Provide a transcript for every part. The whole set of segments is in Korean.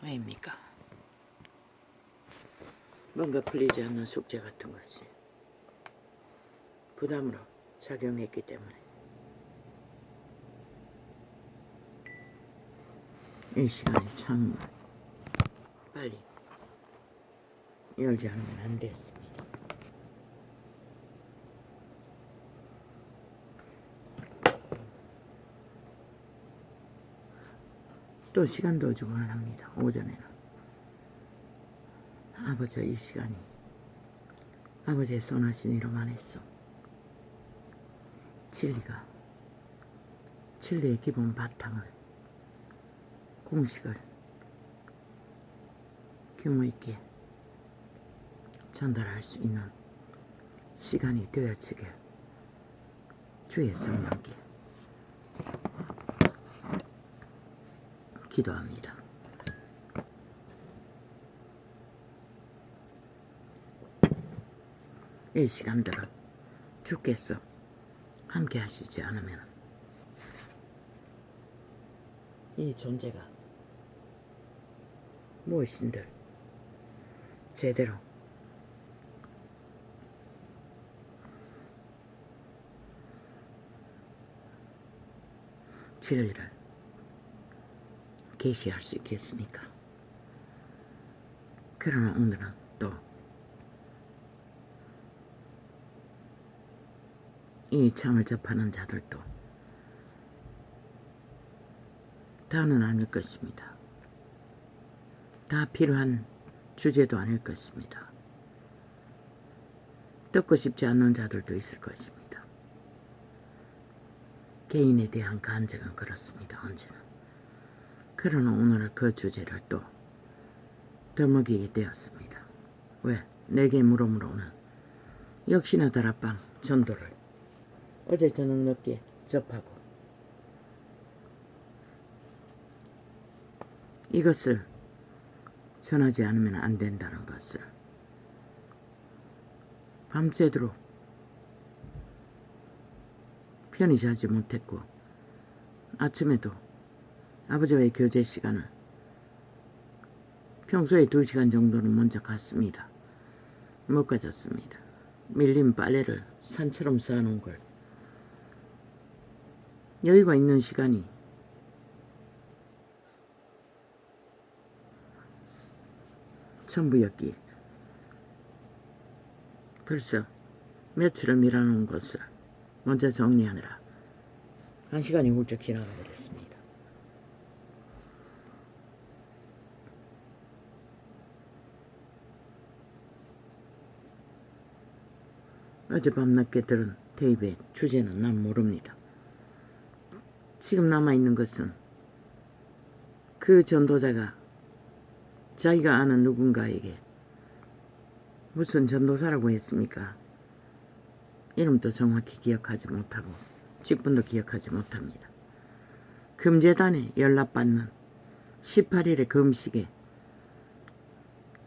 왜입니까? 뭔가 풀리지 않는 숙제 같은 것이 부담으로 작용했기 때문에 이 시간에 참 빨리 열지 않으면 안 됐습니다. 또 시간도 주고 안 합니다. 오전에는 아버지 이 시간이 아버지의 선하신 이로만 했어. 진리의 기본 바탕을 공식을 규모 있게 전달할 수 있는 시간이 되어지길 주의 성령께 기도합니다. 이 시간들은 주께서 함께 하시지 않으면 이 존재가 무엇인들 제대로 진리를 계시할 수 있겠습니까? 그러나 오늘은 또 이 창을 접하는 자들도 다는 아닐 것입니다. 다 필요한 주제도 아닐 것입니다. 듣고 싶지 않는 자들도 있을 것입니다. 개인에 대한 간증은 그렇습니다. 언제나. 그러나 오늘은 그 주제를 또 더먹이게 되었습니다. 왜? 내게 물어오는 역시나 다락방 전도를 어제 저녁 늦게 접하고 이것을 전하지 않으면 안 된다는 것을 밤새도록 편히 자지 못했고 아침에도 아버지와의 교제 시간을 평소에 2시간 정도는 먼저 갔습니다. 못 가졌습니다. 밀린 빨래를 산처럼 쌓아놓은 걸 여유가 있는 시간이 전부였기에 벌써 며칠을 밀어놓은 것을 먼저 정리하느라 1시간이 훌쩍 지나가 버렸습니다. 어젯밤 늦게 들은 테이프의 주제는 난 모릅니다. 지금 남아있는 것은 그 전도자가 자기가 아는 누군가에게 무슨 전도사라고 했습니까? 이름도 정확히 기억하지 못하고 직분도 기억하지 못합니다. 금제단에 연락받는 18일의 금식에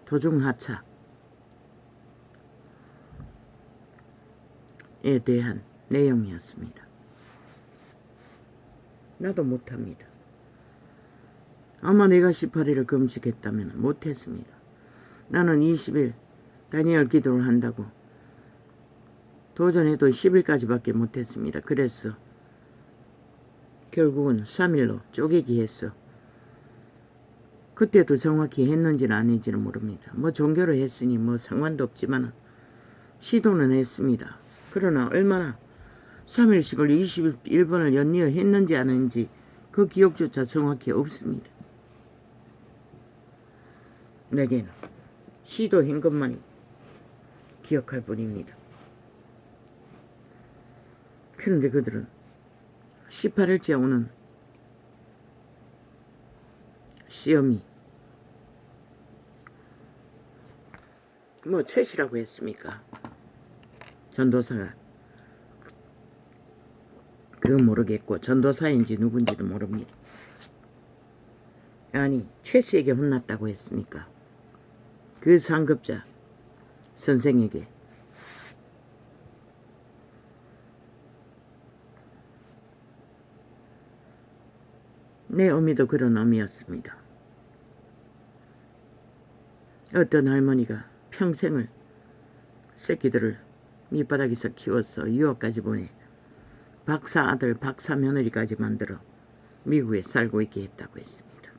도중하차에 대한 내용이었습니다. 나도 못합니다. 아마 내가 18일을 금식했다면 못했습니다. 나는 20일 다니엘 기도를 한다고 도전해도 10일까지밖에 못했습니다. 그래서 결국은 3일로 쪼개기 했어. 그때도 정확히 했는지는 아닌지는 모릅니다. 뭐 종교로 했으니 뭐 상관도 없지만 시도는 했습니다. 그러나 얼마나 3일씩을 21번을 연이어 했는지 안 했는지 그 기억조차 정확히 없습니다. 내게는 시도한 것만이 기억할 뿐입니다. 그런데 그들은 18일째 오는 시험이 뭐 최씨라고 했습니까? 전도사가 그건 모르겠고 전도사인지 누군지도 모릅니다. 아니 최씨에게 혼났다고 했습니까? 그 상급자 선생에게 내 의미도 그런 의미였습니다. 어떤 할머니가 평생을 새끼들을 밑바닥에서 키워서 유학까지 보내 박사 아들 박사 며느리까지 만들어 미국에 살고 있게 했다고 했습니다.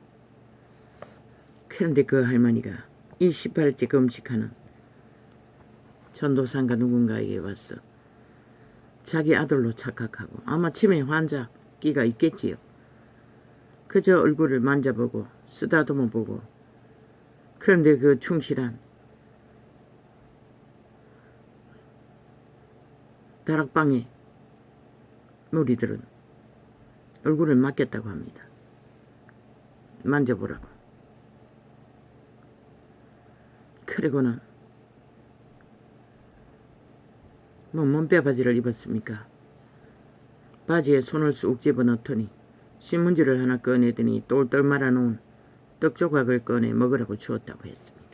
그런데 그 할머니가 이 18일째 금식하는 전도사인가 누군가에게 와서 자기 아들로 착각하고 아마 치매 환자 끼가 있겠지요. 그저 얼굴을 만져보고 쓰다듬어 보고 그런데 그 충실한 다락방의 무리들은 얼굴을 맡겼다고 합니다. 만져보라고. 그리고는 뭐 몸빼 바지를 입었습니까? 바지에 손을 쑥 집어넣더니 신문지를 하나 꺼내더니 똘똘 말아놓은 떡조각을 꺼내 먹으라고 주었다고 했습니다.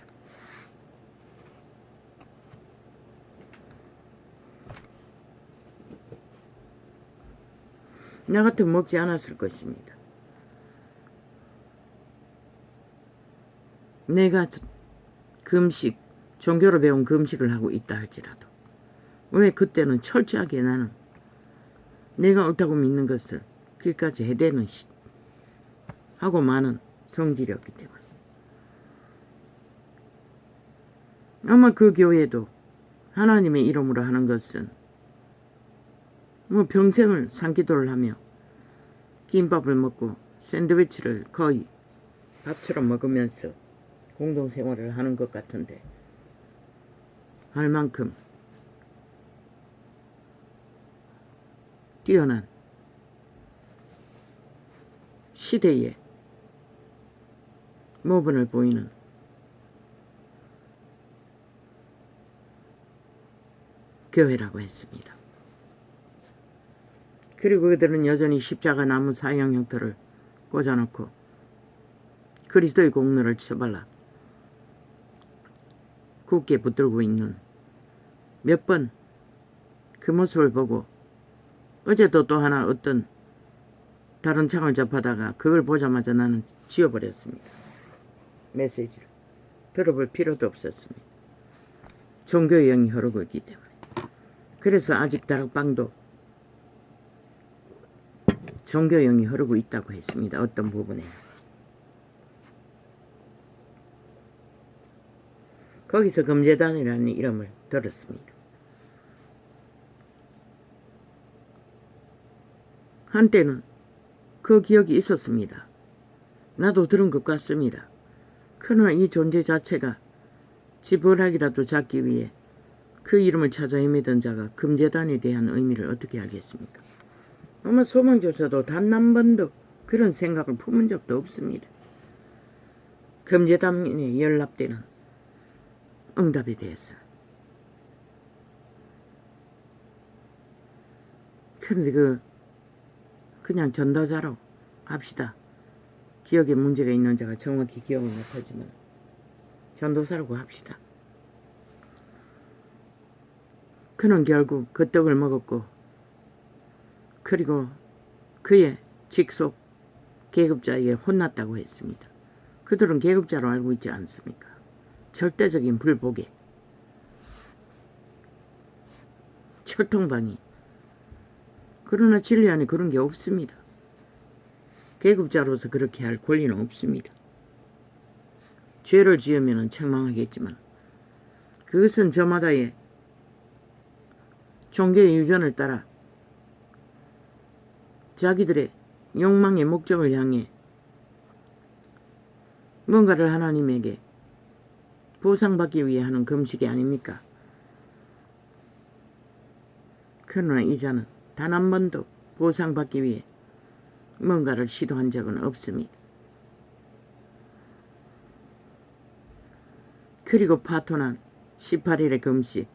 나 같으면 먹지 않았을 것입니다. 내가 금식, 종교로 배운 금식을 하고 있다 할지라도 왜 그때는 철저하게 나는 내가 옳다고 믿는 것을 끝까지 해대는 하고 많은 성질이었기 때문에 아마 그 교회도 하나님의 이름으로 하는 것은 뭐 평생을 산기도를 하며 김밥을 먹고 샌드위치를 거의 밥처럼 먹으면서 공동생활을 하는 것 같은데 할 만큼 뛰어난 시대의 모범을 보이는 교회라고 했습니다. 그리고 그들은 여전히 십자가 나무 사형 형태를 꽂아놓고 그리스도의 공로를 쳐발라 굳게 붙들고 있는 몇 번 그 모습을 보고 어제도 또 하나 어떤 다른 창을 접하다가 그걸 보자마자 나는 지워버렸습니다. 메시지를 들어볼 필요도 없었습니다. 종교의 영이 흐르고 있기 때문에. 그래서 아직 다락방도 종교의 영이 흐르고 있다고 했습니다. 어떤 부분에. 거기서 금제단이라는 이름을 들었습니다. 한때는 그 기억이 있었습니다. 나도 들은 것 같습니다. 그러나 이 존재 자체가 지불하기라도 잡기 위해 그 이름을 찾아 헤매던 자가 금제단에 대한 의미를 어떻게 알겠습니까? 아마 소망조차도 단 한 번도 그런 생각을 품은 적도 없습니다. 금제단에 연락되는 응답에 대해서. 그런데 그냥 전도자로 합시다. 기억에 문제가 있는 자가 정확히 기억을 못하지만 전도사라고 합시다. 그는 결국 그 떡을 먹었고 그리고 그의 직속 계급자에게 혼났다고 했습니다. 그들은 계급자로 알고 있지 않습니까? 절대적인 불복에 철통방이. 그러나 진리 안에 그런 게 없습니다. 계급자로서 그렇게 할 권리는 없습니다. 죄를 지으면 책망하겠지만 그것은 저마다의 종교의 유전을 따라 자기들의 욕망의 목적을 향해 뭔가를 하나님에게 보상받기 위해 하는 금식이 아닙니까? 그러나 이 자는 단 한 번도 보상받기 위해 뭔가를 시도한 적은 없습니다. 그리고 파토난 18일의 금식.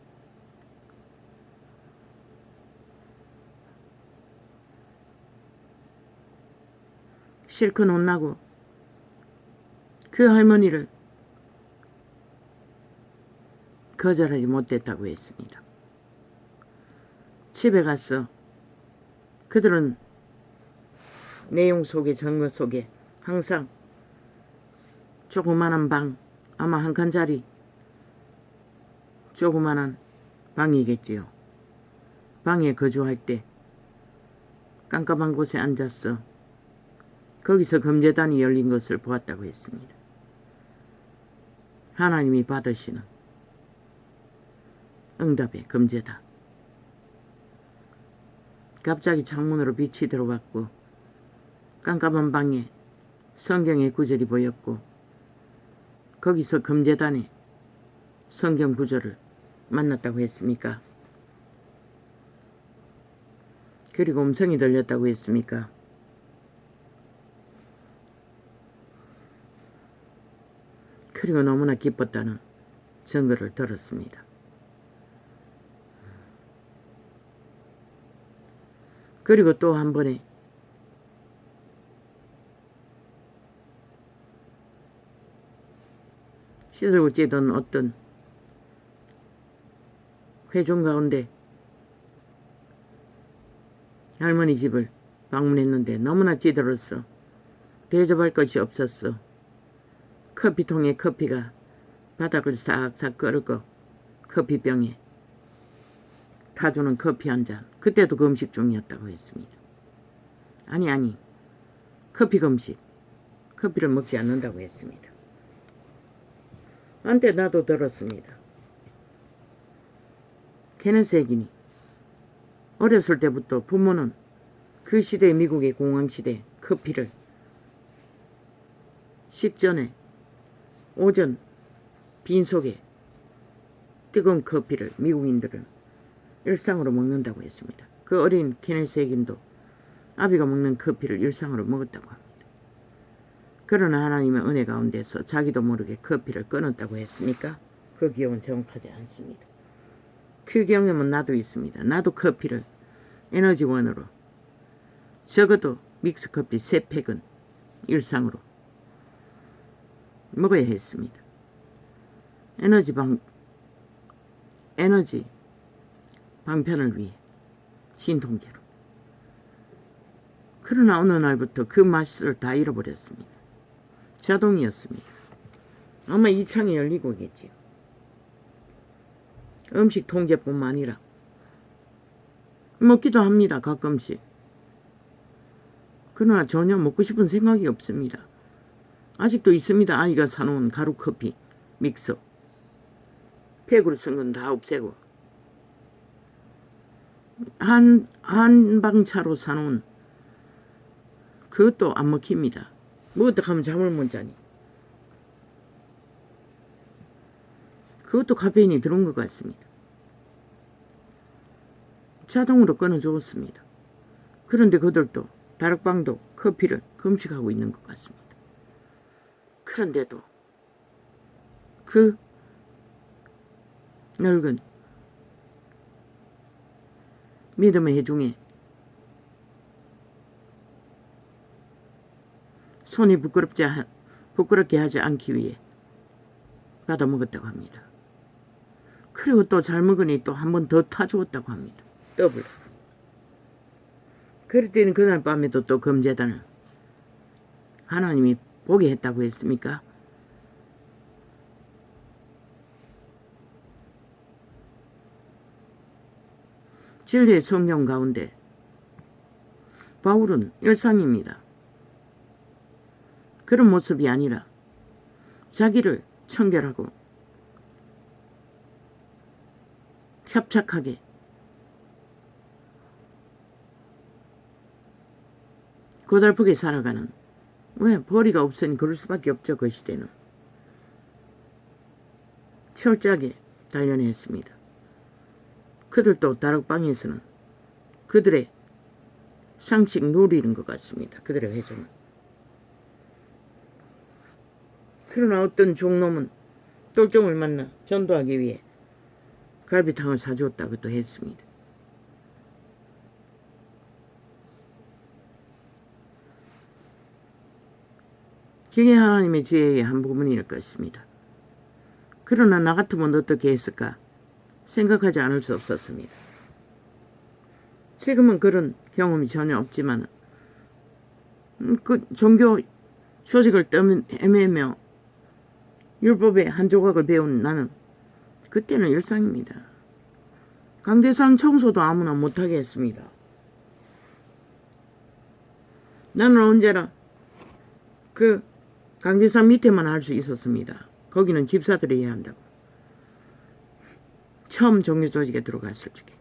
실컷 혼나고 그 할머니를 거절하지 못했다고 했습니다. 집에 가서 그들은 내용 속에 증거 속에 항상 조그마한 방 아마 한 칸짜리 조그만한 방이겠지요. 방에 거주할 때 깜깜한 곳에 앉았어 거기서 금제단이 열린 것을 보았다고 했습니다. 하나님이 받으시는 응답의 금제다. 갑자기 창문으로 빛이 들어왔고 깜깜한 방에 성경의 구절이 보였고 거기서 금제단에 성경 구절을 만났다고 했습니까? 그리고 음성이 들렸다고 했습니까? 그리고 너무나 기뻤다는 증거를 들었습니다. 그리고 또 한 번에 씻을고 찌던 어떤 회중 가운데 할머니 집을 방문했는데 너무나 찌들었어. 대접할 것이 없었어. 커피통에 커피가 바닥을 싹싹 끓고 커피병에 타주는 커피 한 잔. 그때도 금식 중이었다고 했습니다. 아니 커피 금식. 커피를 먹지 않는다고 했습니다. 한때 나도 들었습니다. 케네스 해긴이 어렸을 때부터 부모는 그 시대 미국의 공황시대 커피를 식전에 오전 빈속에 뜨거운 커피를 미국인들은 일상으로 먹는다고 했습니다. 그 어린 케네스 해긴도 아비가 먹는 커피를 일상으로 먹었다고 합니다. 그러나 하나님의 은혜 가운데서 자기도 모르게 커피를 끊었다고 했습니까? 그 기억은 정확하지 않습니다. 그 경험은 나도 있습니다. 나도 커피를 에너지원으로 적어도 믹스커피 3팩은 일상으로 먹어야 했습니다. 에너지 방편을 위해 신통제로. 그러나 어느 날부터 그 맛을 다 잃어버렸습니다. 자동이었습니다. 아마 이 창이 열리고겠지요. 음식 통제뿐만 아니라 먹기도 합니다. 가끔씩. 그러나 전혀 먹고 싶은 생각이 없습니다. 아직도 있습니다. 아이가 사놓은 가루커피 믹서. 팩으로 쓴 건 다 없애고 한방차로 사놓은 그것도 안 먹힙니다. 뭐 어떻게 하면 잠을 못 자니. 그것도 카페인이 들어온 것 같습니다. 자동으로 끊어줬습니다. 그런데 그들도 다락방도 커피를 금식하고 있는 것 같습니다. 그런데도 그 늙은 믿음의 해중에 손이 부끄럽게 하지 않기 위해 받아 먹었다고 합니다. 그리고 또 잘 먹으니 또 한 번 더 타주었다고 합니다. 더블. 그럴 때는 그날 밤에도 또 금제단을 하나님이 보게 했다고 했습니까? 진리의 성경 가운데 바울은 일상입니다. 그런 모습이 아니라 자기를 청결하고 협착하게 고달프게 살아가는, 왜 벌이가 없으니 그럴 수밖에 없죠. 그 시대는 철저하게 단련했습니다. 그들도 다락방에서는 그들의 상식 누리는 것 같습니다. 그들의 회중은. 그러나 어떤 종놈은 똘종을 만나 전도하기 위해 갈비탕을 사주었다고 또 했습니다. 그게 하나님의 지혜의 한 부분일 것입니다. 그러나 나 같으면 어떻게 했을까 생각하지 않을 수 없었습니다. 지금은 그런 경험이 전혀 없지만 그 종교 조직을 헤매며 율법의 한 조각을 배운 나는 그때는 일상입니다. 강대상 청소도 아무나 못하게 했습니다. 나는 언제나 그 강대상 밑에만 할 수 있었습니다. 거기는 집사들이 해야 한다고. 처음 종교조직에 들어갔을 적에.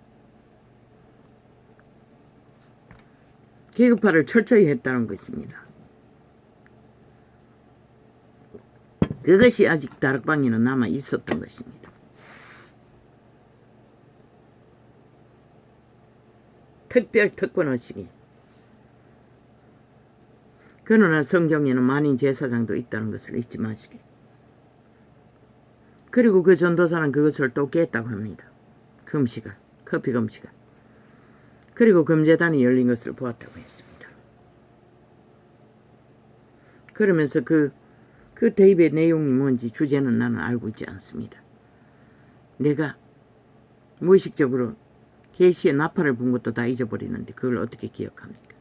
계급화를 철저히 했다는 것입니다. 그것이 아직 다락방에는 남아 있었던 것입니다. 특별 특권의식이. 그러나 성경에는 만인 제사장도 있다는 것을 잊지 마시길. 그리고 그 전도사는 그것을 또 깼다고 합니다. 금식을, 커피 금식을. 그리고 금제단이 열린 것을 보았다고 했습니다. 그러면서 그 대입의 내용이 뭔지 주제는 나는 알고 있지 않습니다. 내가 무의식적으로 계시에 나팔을 분 것도 다 잊어버리는데 그걸 어떻게 기억합니까?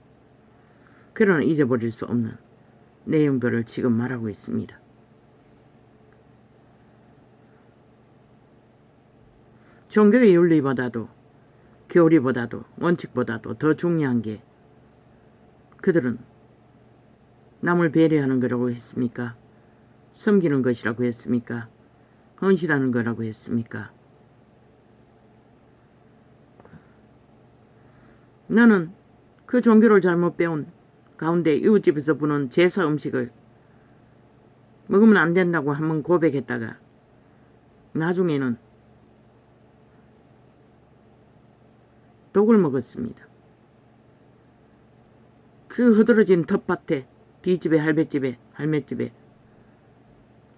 그러나 잊어버릴 수 없는 내용들을 지금 말하고 있습니다. 종교의 윤리보다도 교리보다도 원칙보다도 더 중요한 게 그들은 남을 배려하는 거라고 했습니까? 섬기는 것이라고 했습니까? 헌신하는 거라고 했습니까? 나는 그 종교를 잘못 배운 가운데 이웃집에서 부는 제사 음식을 먹으면 안 된다고 한번 고백했다가 나중에는 독을 먹었습니다. 그 흐드러진 텃밭에 뒷집에 할배집에 할매집에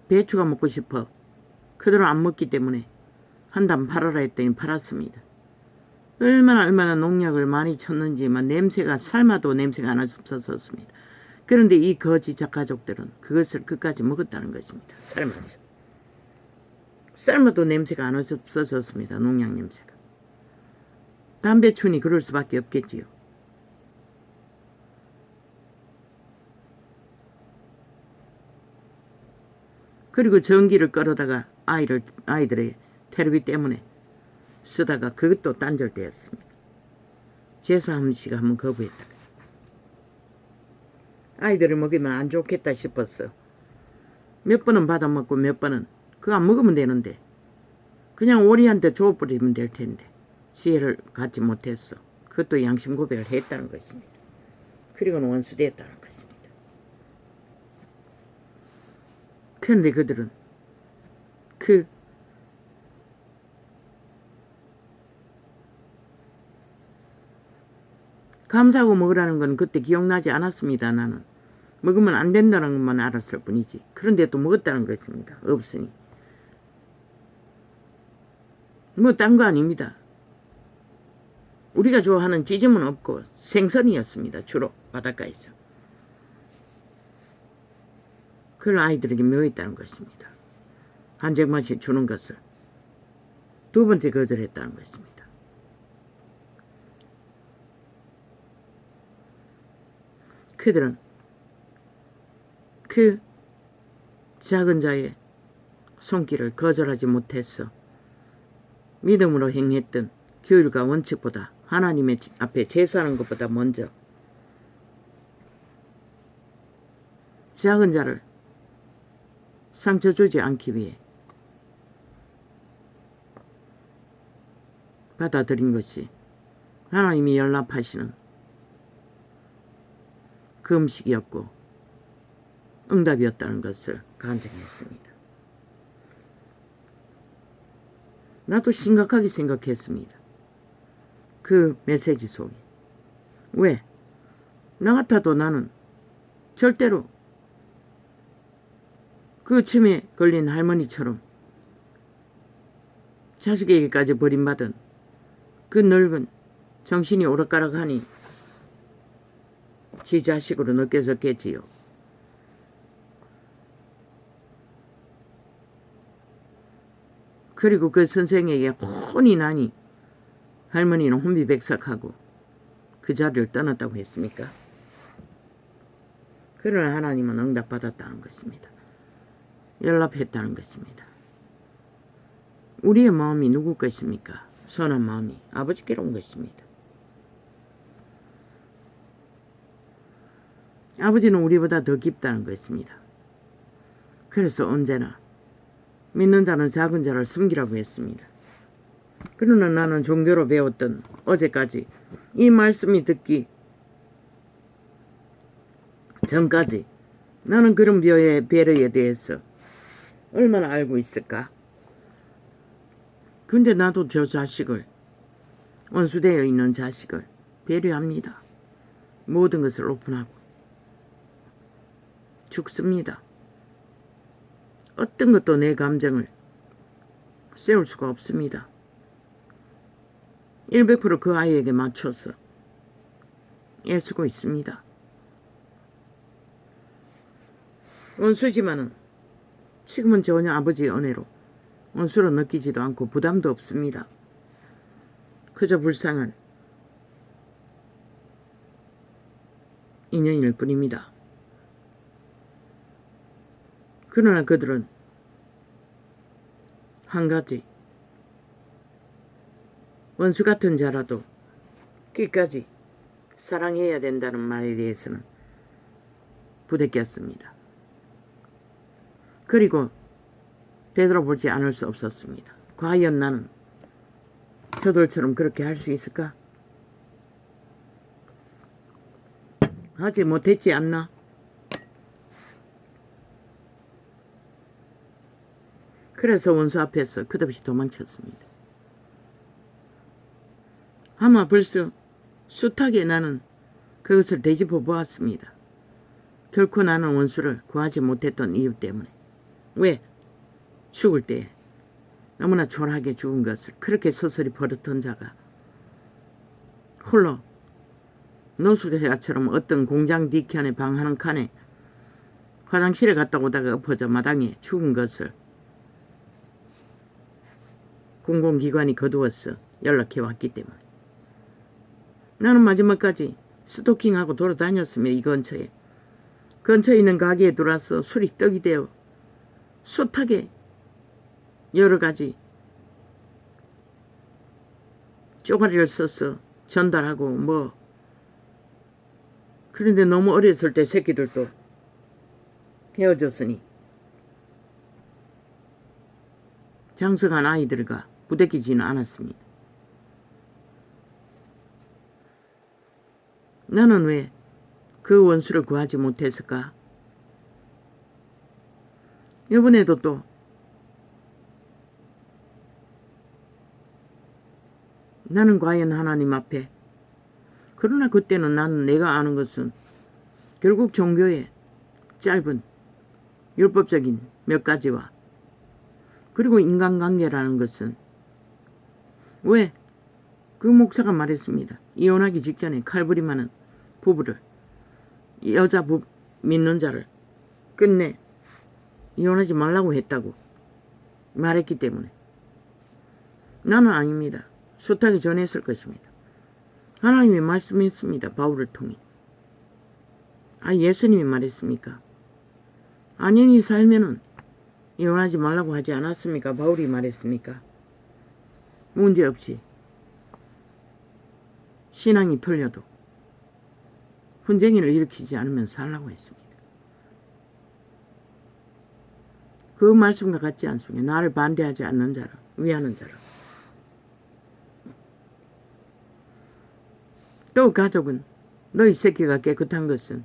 배추가 먹고 싶어 그들은 안 먹기 때문에 한 단 팔아라 했더니 팔았습니다. 얼마나 농약을 많이 쳤는지만 냄새가 삶아도 냄새가 안 없었습니다. 그런데 이 거지 가족들은 그것을 끝까지 먹었다는 것입니다. 삶아도 냄새가 안 없어졌습니다. 농약 냄새가. 담배춘이 그럴 수밖에 없겠지요. 그리고 전기를 끌어다가 아이들의 테레비 때문에 쓰다가 그것도 단절되었습니다. 제사 음식을 한번 거부했다가 아이들을 먹이면 안 좋겠다 싶었어. 몇 번은 받아먹고 몇 번은 그거 안 먹으면 되는데 그냥 오리한테 줘버리면 될 텐데 지혜를 갖지 못했어. 그것도 양심 고백을 했다는 것입니다. 그리고는 원수되었다는 것입니다. 그런데 그들은 감사하고 먹으라는 건 그때 기억나지 않았습니다. 나는 먹으면 안 된다는 것만 알았을 뿐이지. 그런데 또 먹었다는 것입니다. 없으니 뭐 딴 거 아닙니다. 우리가 좋아하는 찌짐은 없고 생선이었습니다. 주로 바닷가에서. 그걸 아이들에게 묘했다는 것입니다. 한정만씩 주는 것을 두 번째 거절했다는 것입니다. 그들은 그 작은 자의 손길을 거절하지 못했어. 믿음으로 행했던 규율과 원칙보다 하나님의 앞에 제사하는 것보다 먼저 작은 자를 상처 주지 않기 위해 받아들인 것이 하나님이 연락하시는 그 음식이었고 응답이었다는 것을 간증했습니다. 나도 심각하게 생각했습니다. 그 메시지 속에. 왜? 나 같아도 나는 절대로 그 치매에 걸린 할머니처럼 자식에게까지 버림받은 그 늙은 정신이 오락가락하니 지 자식으로 느껴졌겠지요. 그리고 그 선생에게 혼이 나니 할머니는 혼비백삭하고 그 자리를 떠났다고 했습니까? 그러나 하나님은 응답받았다는 것입니다. 연락했다는 것입니다. 우리의 마음이 누구 것입니까? 선한 마음이 아버지께로 온 것입니다. 아버지는 우리보다 더 깊다는 것입니다. 그래서 언제나 믿는 자는 작은 자를 섬기라고 했습니다. 그러나 나는 종교로 배웠던 어제까지 이 말씀이 듣기 전까지 나는 그런 배려에 대해서 얼마나 알고 있을까? 근데 나도 저 자식을, 원수되어 있는 자식을 배려합니다. 모든 것을 오픈하고 죽습니다. 어떤 것도 내 감정을 세울 수가 없습니다. 100%그 아이에게 맞춰서 애쓰고 있습니다. 원수지만은 지금은 전혀 아버지의 은혜로 원수로 느끼지도 않고 부담도 없습니다. 그저 불쌍한 인연일 뿐입니다. 그러나 그들은 한 가지, 원수 같은 자라도 끝까지 사랑해야 된다는 말에 대해서는 부대꼈습니다. 그리고 되돌아보지 않을 수 없었습니다. 과연 나는 저들처럼 그렇게 할 수 있을까? 하지 못했지 않나? 그래서 원수 앞에서 끝없이 도망쳤습니다. 아마 벌써 숱하게 나는 그것을 되짚어 보았습니다. 결코 나는 원수를 구하지 못했던 이유 때문에. 왜? 죽을 때 너무나 초라하게 죽은 것을 그렇게 서서히 버렸던 자가 홀로 노숙자처럼 어떤 공장 뒤편에 방 한 칸에 화장실에 갔다 오다가 엎어져 마당에 죽은 것을 공공기관이 거두어서 연락해 왔기 때문에 나는 마지막까지 스토킹하고 돌아다녔습니다. 이 근처에. 근처에 있는 가게에 들어와서 술이 떡이 되어 숱하게 여러 가지 쪼가리를 써서 전달하고 뭐 그런데 너무 어렸을 때 새끼들도 헤어졌으니 장성한 아이들과 부대끼지는 않았습니다. 나는 왜 그 원수를 구하지 못했을까? 이번에도 또 나는 과연 하나님 앞에 그러나 그때는 나는 내가 아는 것은 결국 종교의 짧은 율법적인 몇 가지와 그리고 인간관계라는 것은 왜 그 목사가 말했습니다. 이혼하기 직전에 칼부림하는 부부를 여자 믿는 자를 끝내 이혼하지 말라고 했다고 말했기 때문에 나는 아닙니다. 숱하게 전했을 것입니다. 하나님이 말씀했습니다. 바울을 통해. 예수님이 말했습니까? 안연히 살면은 이혼하지 말라고 하지 않았습니까? 바울이 말했습니까? 문제없이 신앙이 틀려도 분쟁이를 일으키지 않으면 살라고 했습니다. 그 말씀과 같지 않습니까? 나를 반대하지 않는 자라, 위하는 자라. 또 가족은 너희 새끼가 깨끗한 것은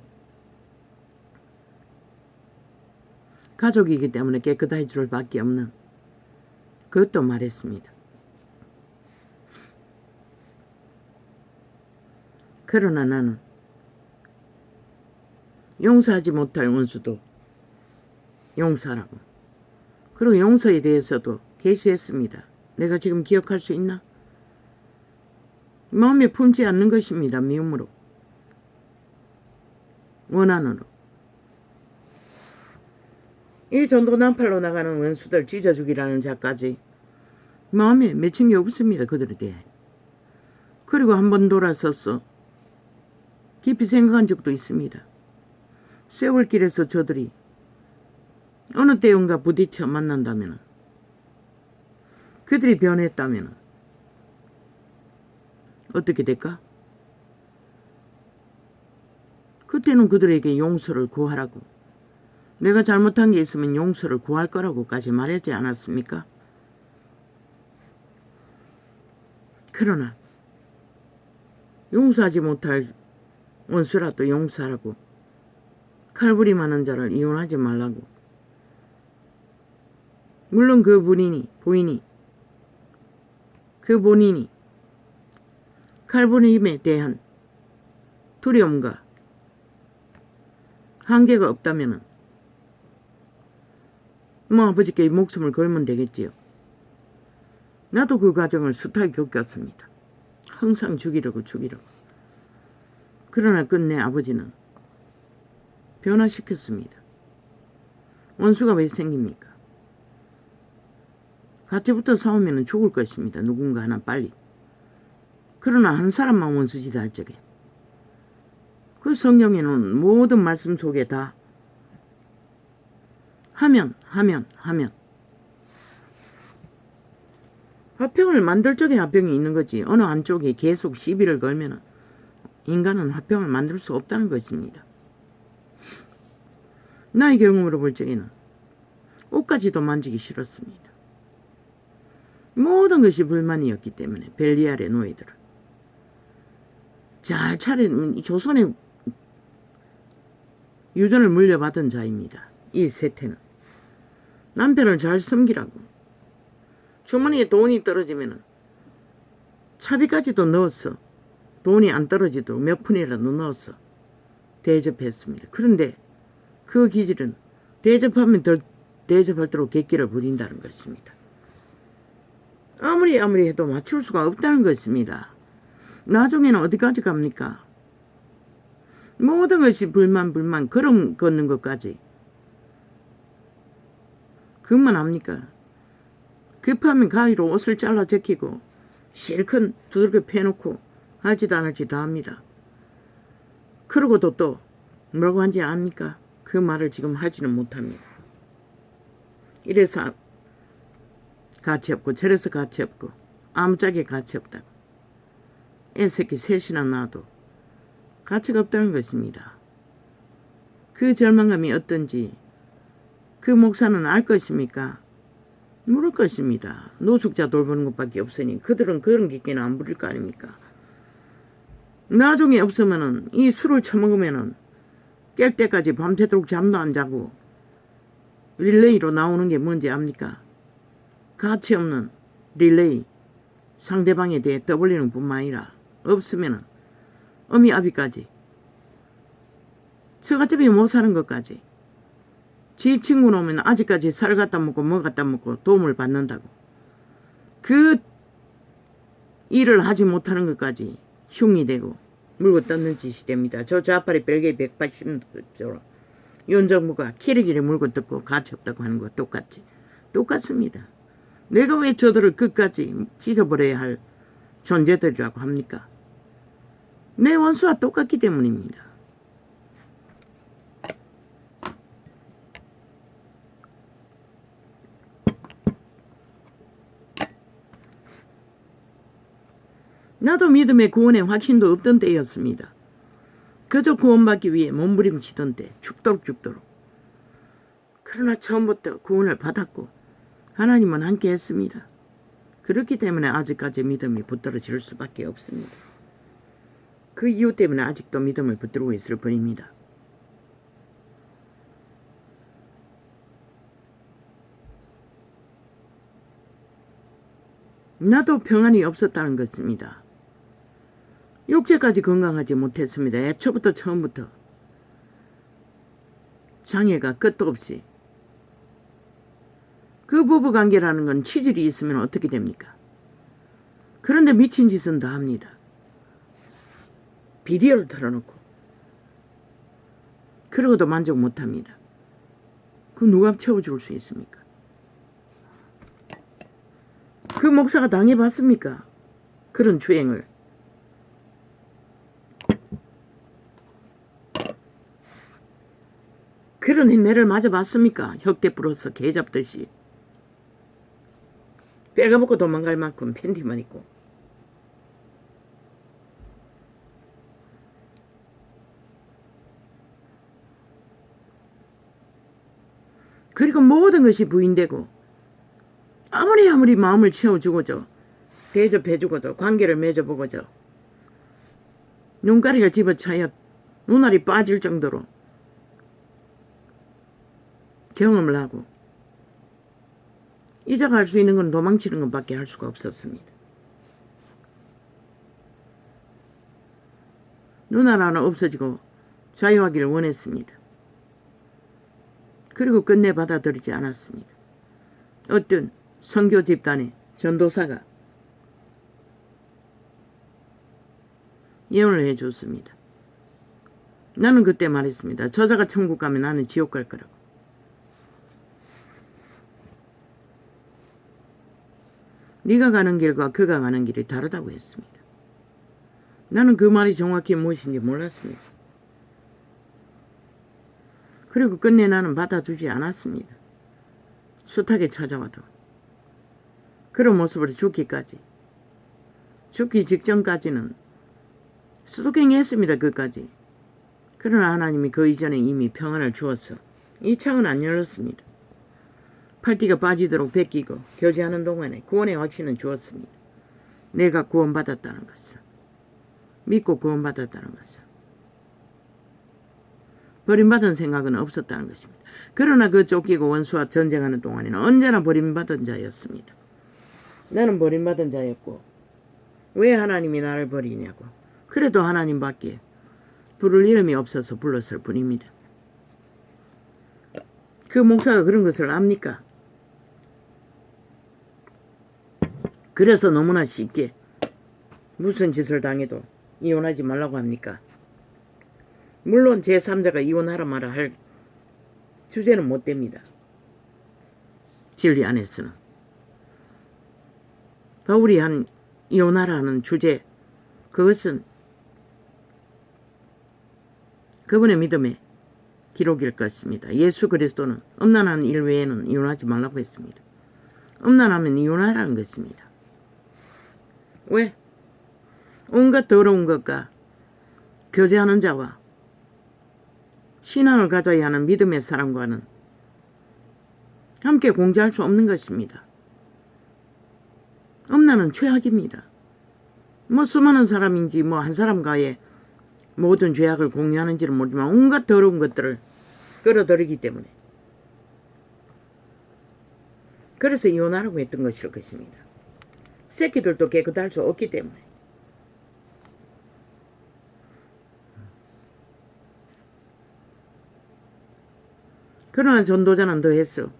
가족이기 때문에 깨끗할 줄 밖에 없는 그것도 말했습니다. 그러나 나는 용서하지 못할 원수도 용서하라고. 그리고 용서에 대해서도 계시했습니다. 내가 지금 기억할 수 있나? 마음에 품지 않는 것입니다. 미움으로. 원한으로. 이 전도 난팔로 나가는 원수들 찢어 죽이라는 자까지 마음에 맺힌 게 없습니다. 그들에 대해. 그리고 한번 돌아서서 깊이 생각한 적도 있습니다. 세월길에서 저들이 어느 때인가 부딪혀 만난다면, 그들이 변했다면 어떻게 될까? 그때는 그들에게 용서를 구하라고, 내가 잘못한 게 있으면 용서를 구할 거라고까지 말하지 않았습니까? 그러나 용서하지 못할 원수라도 용서하라고, 칼부림하는 자를 이혼하지 말라고. 물론 그 본인이 칼부림에 대한 두려움과 한계가 없다면 뭐 아버지께 목숨을 걸면 되겠지요. 나도 그 과정을 숱하게 겪었습니다. 항상 죽이려고. 그러나 끝내 아버지는 변화시켰습니다. 원수가 왜 생깁니까? 같이부터 싸우면 죽을 것입니다. 누군가 하나 빨리. 그러나 한 사람만 원수지다 할 적에, 그 성경에는 모든 말씀 속에 다 하면 화평을 만들 적에 화평이 있는 거지, 어느 한쪽에 계속 시비를 걸면 인간은 화평을 만들 수 없다는 것입니다. 나의 경험으로 볼 적에는 옷까지도 만지기 싫었습니다. 모든 것이 불만이었기 때문에 벨리알의 노예들을 잘 차린 조선의 유전을 물려받은 자입니다. 이 세태는 남편을 잘 섬기라고, 주머니에 돈이 떨어지면 차비까지도 넣었어. 돈이 안 떨어지도록 몇 푼이라도 넣었어 대접했습니다. 그런데 그 기질은 대접하면 더 대접할수록 객기를 부린다는 것입니다. 아무리 해도 맞출 수가 없다는 것입니다. 나중에는 어디까지 갑니까? 모든 것이 불만 걸음 걷는 것까지 그것만 합니까? 급하면 가위로 옷을 잘라 제끼고 실컷 두들겨 패놓고 할지도 안 할지도 합니다. 그러고도 또 뭐라고 한지 압니까? 그 말을 지금 하지는 못합니다. 이래서 가치 없고 저래서 가치 없고 아무짝에 가치 없다고, 애새끼 셋이나 낳아도 가치가 없다는 것입니다. 그 절망감이 어떤지 그 목사는 알 것입니까? 모를 것입니다. 노숙자 돌보는 것밖에 없으니 그들은 그런 객기는 안 부릴 거 아닙니까? 나중에 없으면은 이 술을 처먹으면은 깰 때까지 밤새도록 잠도 안 자고 릴레이로 나오는 게 뭔지 압니까? 가치 없는 릴레이, 상대방에 대해 떠벌리는 뿐만 아니라 없으면은 어미 아비까지, 처갓집에 못 사는 것까지, 지 친구 오면 아직까지 살 갖다 먹고 뭐 갖다 먹고 도움을 받는다고, 그 일을 하지 못하는 것까지 흉이 되고 물고 뜯는 짓이 됩니다. 저 좌팔이 벨기에 180도 윤정부가 키리키리 물고 뜯고 가치 없다고 하는 거 똑같습니다. 내가 왜 저들을 끝까지 찢어버려야 할 존재들이라고 합니까? 내 원수와 똑같기 때문입니다. 나도 믿음의 구원의 확신도 없던 때였습니다. 그저 구원받기 위해 몸부림치던 때, 죽도록. 그러나 처음부터 구원을 받았고 하나님은 함께 했습니다. 그렇기 때문에 아직까지 믿음이 붙들어질 수밖에 없습니다. 그 이유 때문에 아직도 믿음을 붙들고 있을 뿐입니다. 나도 평안이 없었다는 것입니다. 육체까지 건강하지 못했습니다. 애초부터 처음부터 장애가 끝도 없이. 그 부부관계라는 건 치질이 있으면 어떻게 됩니까? 그런데 미친 짓은 다 합니다. 비디오를 틀어놓고. 그러고도 만족 못합니다. 그 누가 채워줄 수 있습니까? 그 목사가 당해봤습니까? 그런 주행을. 그런 매를 맞아봤습니까? 혁대 불어서 개 잡듯이. 빼가먹고 도망갈 만큼 팬티만 입고. 그리고 모든 것이 부인되고 아무리 마음을 채워주고죠. 대접해주고죠. 관계를 맺어보고죠. 눈가리가 집어차여 눈알이 빠질 정도로 경험을 하고 이자가 할 수 있는 건 도망치는 것밖에 할 수가 없었습니다. 눈알 하나 없어지고 자유하기를 원했습니다. 그리고 끝내 받아들이지 않았습니다. 어떤 선교 집단의 전도사가 예언을 해줬습니다. 나는 그때 말했습니다. 저자가 천국 가면 나는 지옥 갈 거라고. 네가 가는 길과 그가 가는 길이 다르다고 했습니다. 나는 그 말이 정확히 무엇인지 몰랐습니다. 그리고 끝내 나는 받아주지 않았습니다. 숱하게 찾아와도 그런 모습으로 죽기 직전까지는 수도갱이했습니다. 그까지. 그러나 하나님이 그 이전에 이미 평안을 주었어. 이 창은 안 열렸습니다. 팔띠가 빠지도록 베끼고 교제하는 동안에 구원의 확신은 주었습니다. 내가 구원받았다는 것을. 믿고 구원받았다는 것을. 버림받은 생각은 없었다는 것입니다. 그러나 그 쫓기고 원수와 전쟁하는 동안에는 언제나 버림받은 자였습니다. 나는 버림받은 자였고 왜 하나님이 나를 버리냐고. 그래도 하나님밖에 부를 이름이 없어서 불렀을 뿐입니다. 그 목사가 그런 것을 압니까? 그래서 너무나 쉽게 무슨 짓을 당해도 이혼하지 말라고 합니까? 물론 제3자가 이혼하라 마라 할 주제는 못 됩니다. 진리 안에서는. 바울이 한 이혼하라 하는 주제, 그것은 그분의 믿음의 기록일 것입니다. 예수 그리스도는 음란한 일 외에는 이혼하지 말라고 했습니다. 음란하면 이혼하라는 것입니다. 왜? 온갖 더러운 것과 교제하는 자와 신앙을 가져야 하는 믿음의 사람과는 함께 공존할 수 없는 것입니다. 음란은 죄악입니다. 수많은 사람인지 한 사람과의 모든 죄악을 공유하는지는 모르지만 온갖 더러운 것들을 끌어들이기 때문에 그래서 이혼하라고 했던 것일 것입니다. 새끼들도 깨끗할 수 없기 때문에. 그러나 전도자는 더했어.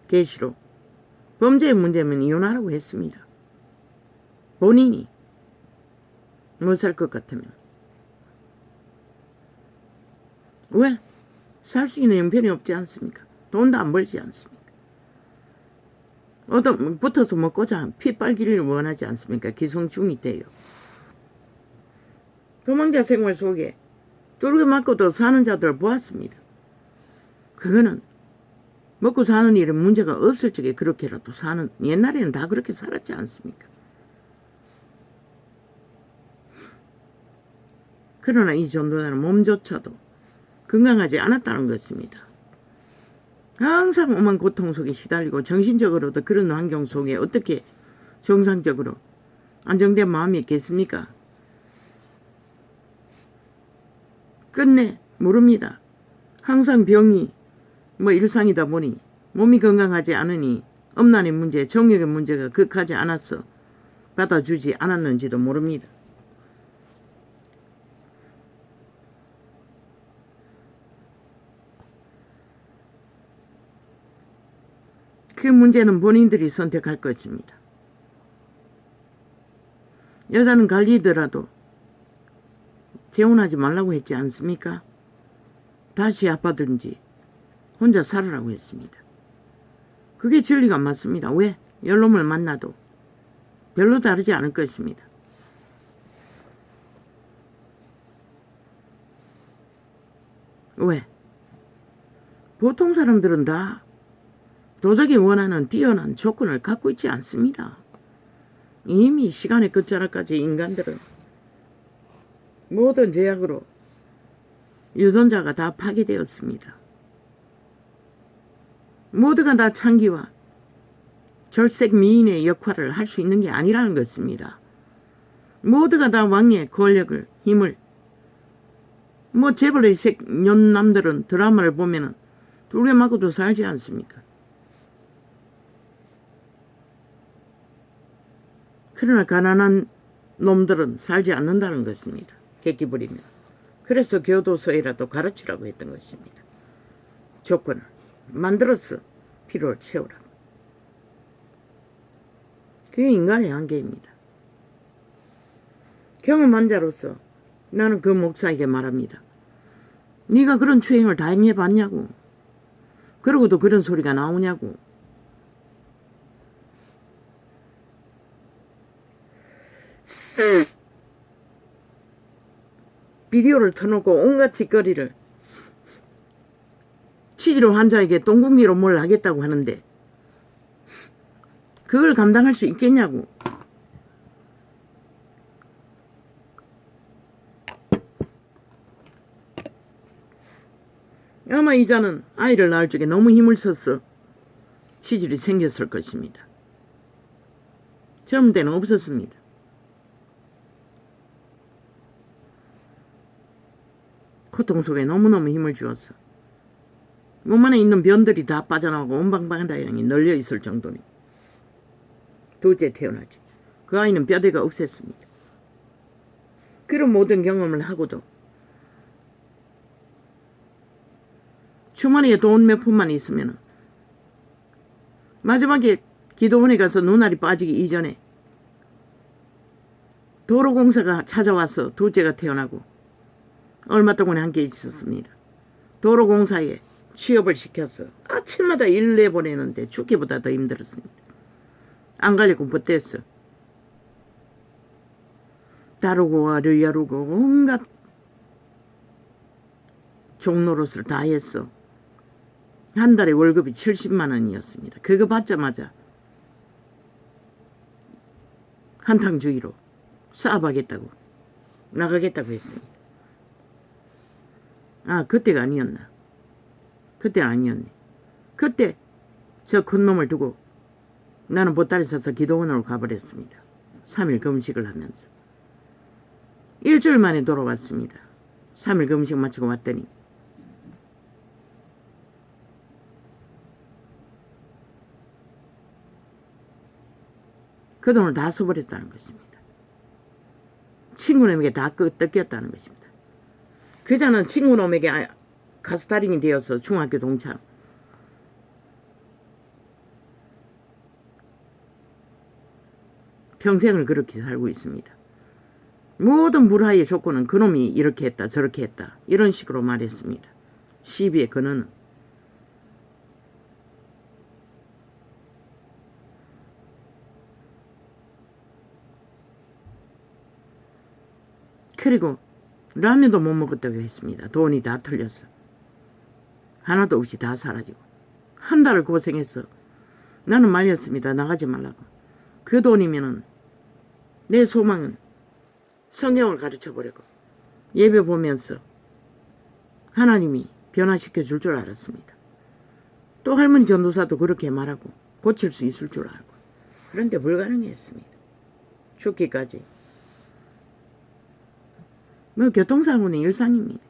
계시로 범죄의 문제면 이혼하라고 했습니다. 본인이 못 살 것 같으면. 왜? 살 수 있는 형편이 없지 않습니까? 돈도 안 벌지 않습니까? 붙어서 먹고자 피 빨기를 원하지 않습니까? 기성중이 돼요. 도망자 생활 속에 뚫게 맞고도 사는 자들을 보았습니다. 그거는 먹고 사는 일은 문제가 없을 적에 그렇게라도 사는, 옛날에는 다 그렇게 살았지 않습니까? 그러나 이 전도자는 몸조차도 건강하지 않았다는 것입니다. 항상 오만 고통 속에 시달리고 정신적으로도 그런 환경 속에 어떻게 정상적으로 안정된 마음이 있겠습니까? 끝내 모릅니다. 항상 병이 일상이다 보니 몸이 건강하지 않으니 음란의 문제, 정욕의 문제가 극하지 않았어 받아주지 않았는지도 모릅니다. 그 문제는 본인들이 선택할 것입니다. 여자는 갈리더라도 재혼하지 말라고 했지 않습니까? 다시 아빠든지 혼자 살으라고 했습니다. 그게 진리가 맞습니다. 왜? 연놈을 만나도 별로 다르지 않을 것입니다. 왜? 보통 사람들은 다 도적이 원하는 뛰어난 조건을 갖고 있지 않습니다. 이미 시간의 끝자락까지 인간들은 모든 제약으로 유전자가 다 파괴되었습니다. 모두가 다 창기와 절색 미인의 역할을 할 수 있는 게 아니라는 것입니다. 모두가 다 왕의 권력을, 힘을, 재벌의 년남들은 드라마를 보면은 둘레 맞고도 살지 않습니까? 그러나 가난한 놈들은 살지 않는다는 것입니다. 객기 부리면. 그래서 교도소에라도 가르치라고 했던 것입니다. 조건을 만들어서 필요를 채우라고. 그게 인간의 한계입니다. 경험한 자로서 나는 그 목사에게 말합니다. 네가 그런 추행을 다 해봤냐고. 그러고도 그런 소리가 나오냐고. 비디오를 터놓고 온갖 짓거리를 치질로 환자에게 똥궁미로 뭘 하겠다고 하는데 그걸 감당할 수 있겠냐고. 아마 이자는 아이를 낳을 적에 너무 힘을 써서 치질이 생겼을 것입니다. 젊은 때는 없었습니다. 고통 속에 너무너무 힘을 주어서 몸 안에 있는 변들이 다 빠져나오고 온방방다양이 널려 있을 정도니 둘째 태어나지. 그 아이는 뼈대가 억셌습니다. 그런 모든 경험을 하고도 주머니에 돈 몇 푼만 있으면 마지막에 기도원에 가서 눈알이 빠지기 이전에 도로공사가 찾아와서 둘째가 태어나고 얼마 동안 함께 있었습니다. 도로공사에 취업을 시켜서 아침마다 일 내보내는데 죽기보다 더 힘들었습니다. 안 가려고 버텼어. 다루고 와를 야루고 온갖 종노릇을 다 했어. 한 달에 월급이 70만 원이었습니다. 그거 받자마자 한탕 주기로 사업하겠다고 나가겠다고 했습니다. 아, 그때가 아니었나? 그때 아니었네. 그때 저 큰 놈을 두고 나는 보따리 싸서 기도원으로 가버렸습니다. 3일 금식을 하면서. 일주일 만에 돌아왔습니다. 3일 금식 마치고 왔더니 그 돈을 다 써버렸다는 것입니다. 친구놈에게 다 뜯겼다는 것입니다. 그자는 친구놈에게 가스달인이 되어서 중학교 동창. 평생을 그렇게 살고 있습니다. 모든 불화의 조건은 그놈이 이렇게 했다 저렇게 했다 이런 식으로 말했습니다. 시비의 근원은 그리고 라면도 못 먹었다고 했습니다. 돈이 다 틀렸어. 하나도 없이 다 사라지고 한 달을 고생했어. 나는 말렸습니다. 나가지 말라고. 그 돈이면은 내 소망은 성경을 가르쳐버리고 예배 보면서 하나님이 변화시켜 줄 줄 알았습니다. 또 할머니 전도사도 그렇게 말하고 고칠 수 있을 줄 알고. 그런데 불가능했습니다. 죽기까지. 교통사고는 일상입니다.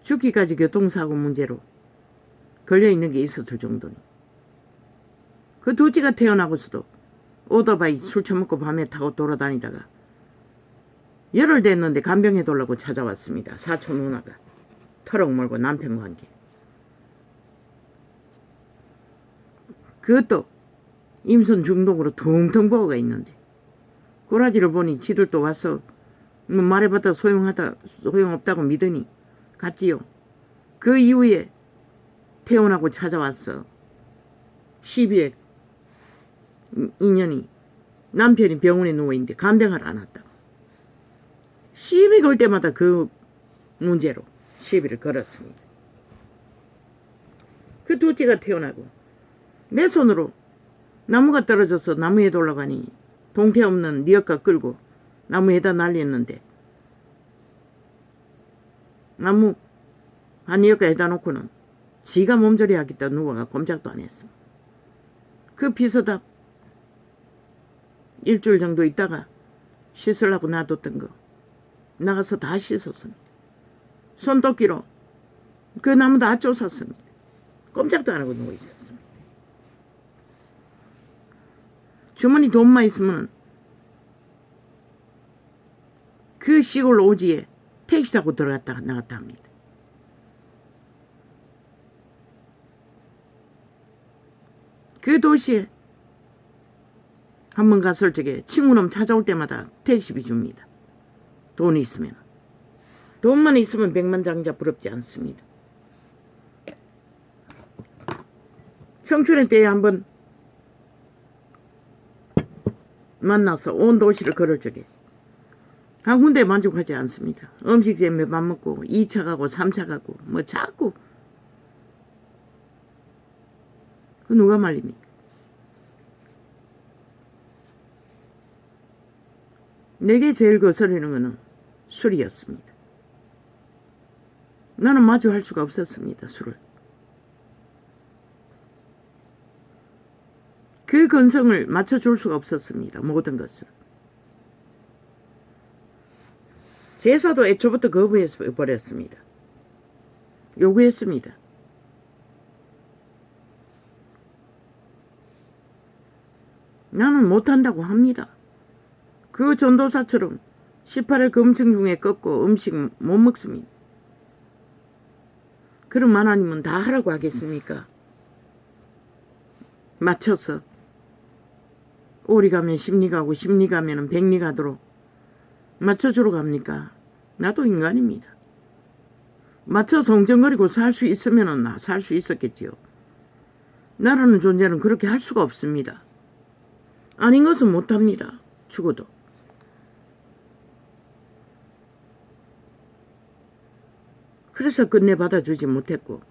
죽기까지 교통사고 문제로 걸려있는 게 있었을 정도니. 그 둘째가 태어나고서도 오토바이 술 처먹고 밤에 타고 돌아다니다가 열흘 됐는데 간병해달라고 찾아왔습니다. 사촌 누나가 트럭 몰고 남편과 함께. 그것도 임선 중독으로 퉁퉁 부어가 있는데 꼬라지를 보니 지들도 와서 말해봤다 소용없다고 믿으니 갔지요. 그 이후에 퇴원하고 찾아왔어. 12회 인연이 남편이 병원에 누워있는데 간병을 안 왔다고. 시비 걸 때마다 그 문제로 시비를 걸었습니다. 그 둘째가 태어나고 내 손으로 나무가 떨어져서 나무에 올라가니 동태 없는 니엇가 끌고 나무에다 날렸는데 나무 한 니엇가 해다 놓고는 지가 몸조리 하겠다 누워가 꼼짝도 안 했습니다. 그 비서답 일주일 정도 있다가 씻으려고 놔뒀던 거 나가서 다 씻었습니다. 손도끼로 그 나무 다 쫓았습니다. 꼼짝도 안 하고 누워 있었습니다. 주머니 돈만 있으면 그 시골 오지에 택시 타고 들어갔다 나갔다 합니다. 그 도시에 한번 갔을 적에 친구놈 찾아올 때마다 택시비 줍니다. 돈이 있으면. 돈만 있으면 백만장자 부럽지 않습니다. 청춘의 때에 한번 만나서 온 도시를 걸을 적에 한 군데 만족하지 않습니다. 음식점에 밥 먹고 2차 가고 3차 가고 뭐 자꾸 그 누가 말립니까? 내게 제일 거스르는 거는 술이었습니다. 나는 마주할 수가 없었습니다. 술을. 그 건성을 맞춰줄 수가 없었습니다. 모든 것을. 제사도 애초부터 거부해서 버렸습니다. 요구했습니다. 나는 못한다고 합니다. 그 전도사처럼 18일 금식 중에 꺾고 음식 못 먹습니다. 그럼 하나님은 다 하라고 하겠습니까? 맞춰서 오리 가면 십리 가고 십리 가면 백리 가도록 맞춰주러 갑니까? 나도 인간입니다. 맞춰 성정거리고 살 수 있으면 나 살 수 있었겠지요. 나라는 존재는 그렇게 할 수가 없습니다. 아닌 것은 못합니다. 죽어도. 그래서 끝내 받아주지 못했고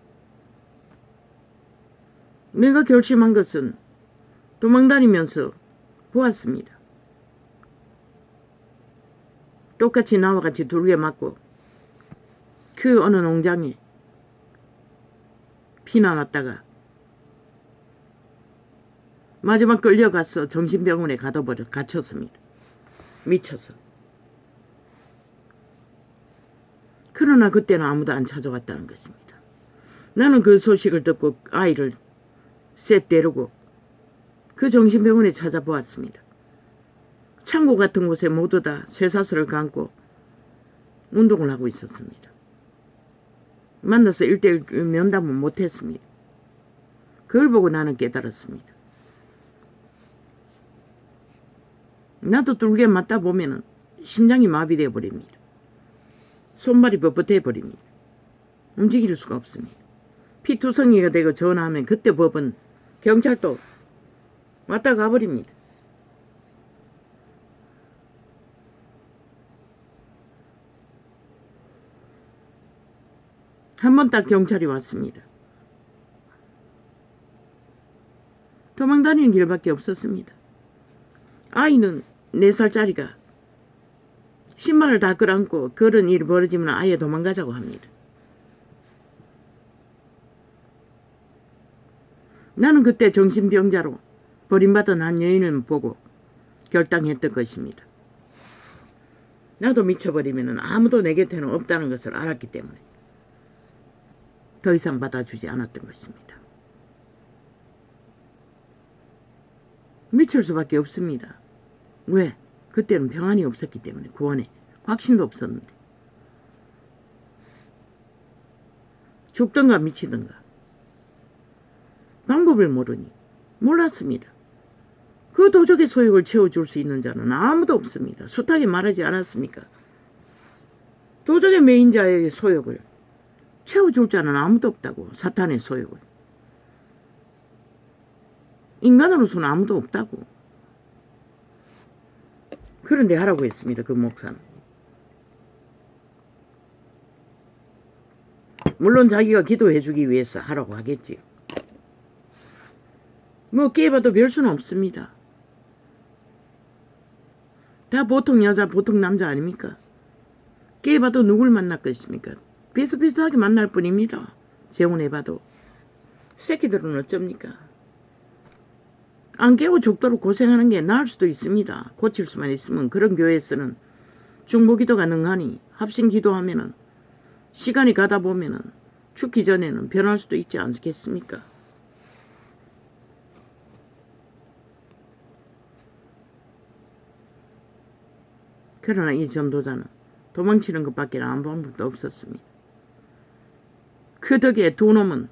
내가 결심한 것은 도망다니면서 보았습니다. 똑같이 나와 같이 둘게 맞고 그 어느 농장에 피나났다가 마지막 끌려가서 정신병원에 가둬버려 갇혔습니다. 미쳐서. 그러나 그때는 아무도 안 찾아왔다는 것입니다. 나는 그 소식을 듣고 아이를 셋 데리고 그 정신병원에 찾아보았습니다. 창고 같은 곳에 모두 다 쇠사슬을 감고 운동을 하고 있었습니다. 만나서 1:1 면담은 못했습니다. 그걸 보고 나는 깨달았습니다. 나도 뚫게 맞다 보면은 심장이 마비되어 버립니다. 손발이 뻣뻣해 버립니다. 움직일 수가 없습니다. 피투성이가 되고 전화하면 그때 법은 경찰도 왔다 가버립니다. 한 번 딱 경찰이 왔습니다. 도망다니는 길밖에 없었습니다. 아이는 4살짜리가 신발을 다 끌어안고 그런 일이 벌어지면 아예 도망가자고 합니다. 나는 그때 정신병자로 버림받은 한 여인을 보고 결단했던 것입니다. 나도 미쳐버리면 아무도 내 곁에는 없다는 것을 알았기 때문에 더 이상 받아주지 않았던 것입니다. 미칠 수밖에 없습니다. 왜? 그때는 평안이 없었기 때문에 구원에 확신도 없었는데 죽든가 미치든가 방법을 모르니 몰랐습니다. 그 도적의 소욕을 채워줄 수 있는 자는 아무도 없습니다. 숱하게 말하지 않았습니까? 도적의 매인자의 소욕을 채워줄 자는 아무도 없다고. 사탄의 소욕을. 인간으로서는 아무도 없다고. 그런데 하라고 했습니다. 그 목사는. 물론 자기가 기도해 주기 위해서 하라고 하겠지요. 뭐 깨봐도 별 수는 없습니다. 다 보통 여자 보통 남자 아닙니까? 깨봐도 누굴 만났겠습니까? 비슷비슷하게 만날 뿐입니다. 재혼해봐도. 새끼들은 어쩝니까? 안 깨고 죽도록 고생하는 게 나을 수도 있습니다. 고칠 수만 있으면. 그런 교회에서는 중보기도가 능하니 합심기도하면은 시간이 가다 보면은 죽기 전에는 변할 수도 있지 않겠습니까? 그러나 이 전도자는 도망치는 것밖에 아무 방법도 없었습니다. 그 덕에 두 놈은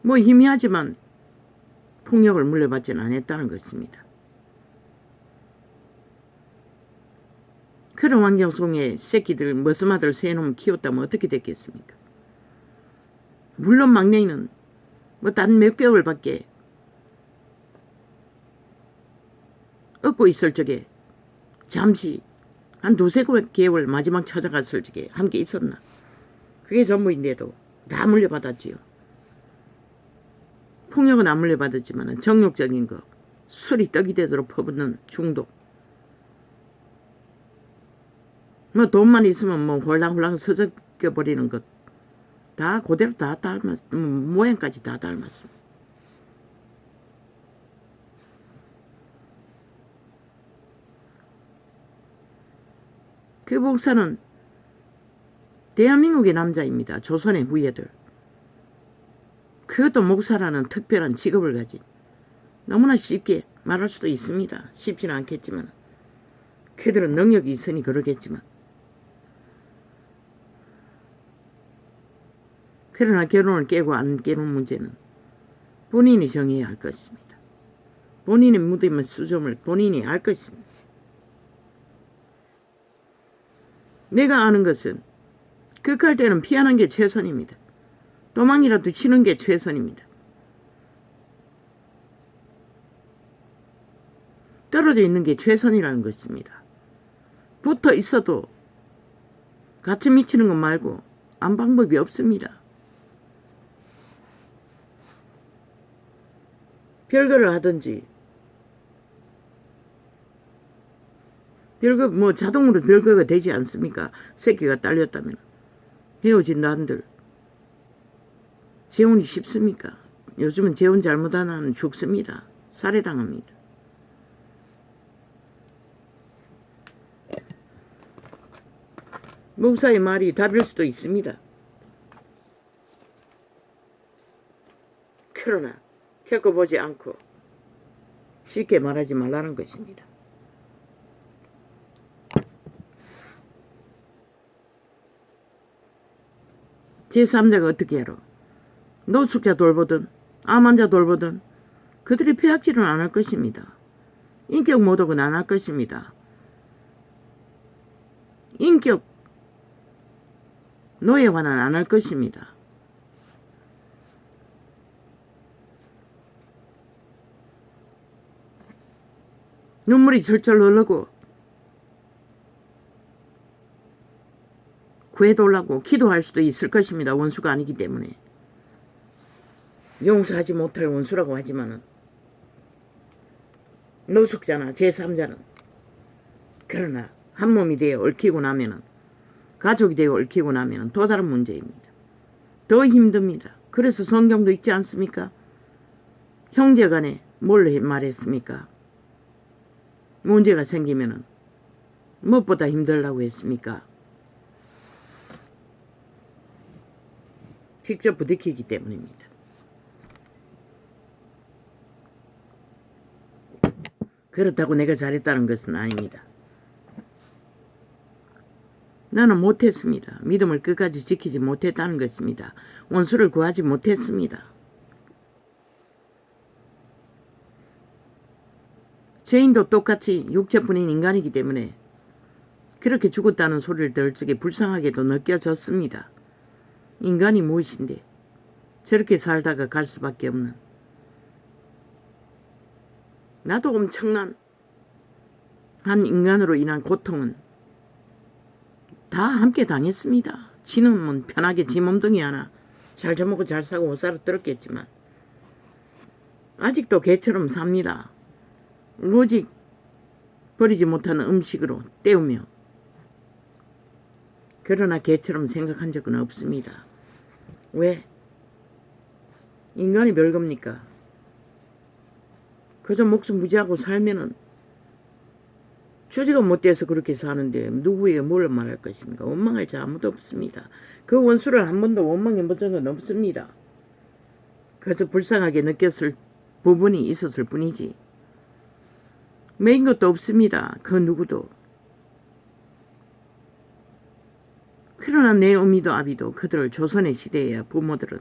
뭐 희미하지만 폭력을 물려받지는 않았다는 것입니다. 그런 환경 속에 새끼들 머스마들 세 놈 키웠다면 어떻게 됐겠습니까? 물론 막내는 뭐 단 몇 개월밖에 얻고 있을 적에 잠시 한 두세 개월 마지막 찾아갔을 적에 함께 있었나. 그게 전부인데도 다 물려받았지요. 폭력은 안 물려받았지만 정욕적인 거, 술이 떡이 되도록 퍼붓는 중독. 뭐 돈만 있으면 뭐 홀랑홀랑 서적여버리는 것. 다 그대로 다 모양까지 다 닮았습니다. 그 목사는 대한민국의 남자입니다. 조선의 후예들. 그것도 목사라는 특별한 직업을 가진. 너무나 쉽게 말할 수도 있습니다. 쉽지는 않겠지만. 그들은 능력이 있으니 그러겠지만. 그러나 결혼을 깨고 안 깨는 문제는 본인이 정해야 할 것입니다. 본인의 무덤의 수점을 본인이 알 것입니다. 내가 아는 것은 극할 때는 피하는 게 최선입니다. 도망이라도 치는 게 최선입니다. 떨어져 있는 게 최선이라는 것입니다. 붙어 있어도 같이 미치는 것 말고 안 방법이 없습니다. 별거를 하든지 별거 뭐 자동으로 별거가 되지 않습니까? 새끼가 딸렸다면 헤어진 난들 재혼이 쉽습니까? 요즘은 재혼 잘못하면 죽습니다. 살해당합니다. 목사의 말이 답일 수도 있습니다. 그러나 겪어보지 않고 쉽게 말하지 말라는 것입니다. 제3자가 어떻게 하러 노숙자 돌보든 암 환자 돌보든 그들이 폐악질은 안 할 것입니다. 인격 모독은 안 할 것입니다. 인격 노예화는 안 할 것입니다. 눈물이 철철 흐르고 구해달라고 기도할 수도 있을 것입니다. 원수가 아니기 때문에. 용서하지 못할 원수라고 하지만은 노숙자나 제3자는 그러나 한 몸이 되어 얽히고 나면은 가족이 되어 얽히고 나면은 또 다른 문제입니다. 더 힘듭니다. 그래서 성경도 있지 않습니까? 형제간에 뭘 말했습니까? 문제가 생기면은 무엇보다 힘들다고 했습니까? 직접 부딪히기 때문입니다. 그렇다고 내가 잘했다는 것은 아닙니다. 나는 못했습니다. 믿음을 끝까지 지키지 못했다는 것입니다. 원수를 구하지 못했습니다. 죄인도 똑같이 육체뿐인 인간이기 때문에 그렇게 죽었다는 소리를 들을 적에 불쌍하게도 느껴졌습니다. 인간이 무엇인데 저렇게 살다가 갈 수밖에 없는. 나도 엄청난 한 인간으로 인한 고통은 다 함께 당했습니다. 지는 편하게 지 몸뚱이 하나 잘 저먹고 잘 사고 옷 사러 들었겠지만 아직도 개처럼 삽니다. 오직 버리지 못하는 음식으로 때우며. 그러나 개처럼 생각한 적은 없습니다. 왜? 인간이 별겁니까? 그저 목숨 부지하고 살면은 주지가 못돼서 그렇게 사는데 누구에게 뭘 말할 것입니까? 원망할 자 아무도 없습니다. 그 원수를 한 번도 원망해 본 적은 없습니다. 그저 불쌍하게 느꼈을 부분이 있었을 뿐이지. 매인 것도 없습니다. 그 누구도. 그러나 내 어미도 아비도 그들을 조선의 시대에야 부모들은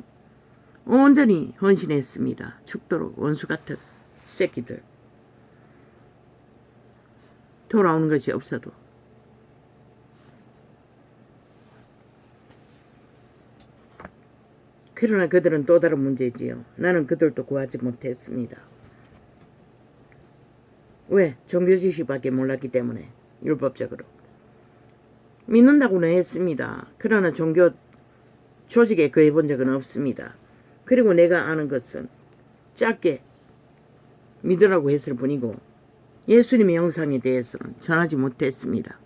온전히 헌신했습니다. 죽도록 원수 같은 새끼들. 돌아오는 것이 없어도. 그러나 그들은 또 다른 문제지요. 나는 그들도 구하지 못했습니다. 왜? 종교 지식밖에 몰랐기 때문에. 율법적으로. 믿는다고는 했습니다. 그러나 종교 조직에 거해본 적은 없습니다. 그리고 내가 아는 것은 짧게 믿으라고 했을 뿐이고 예수님의 형상에 대해서는 전하지 못했습니다.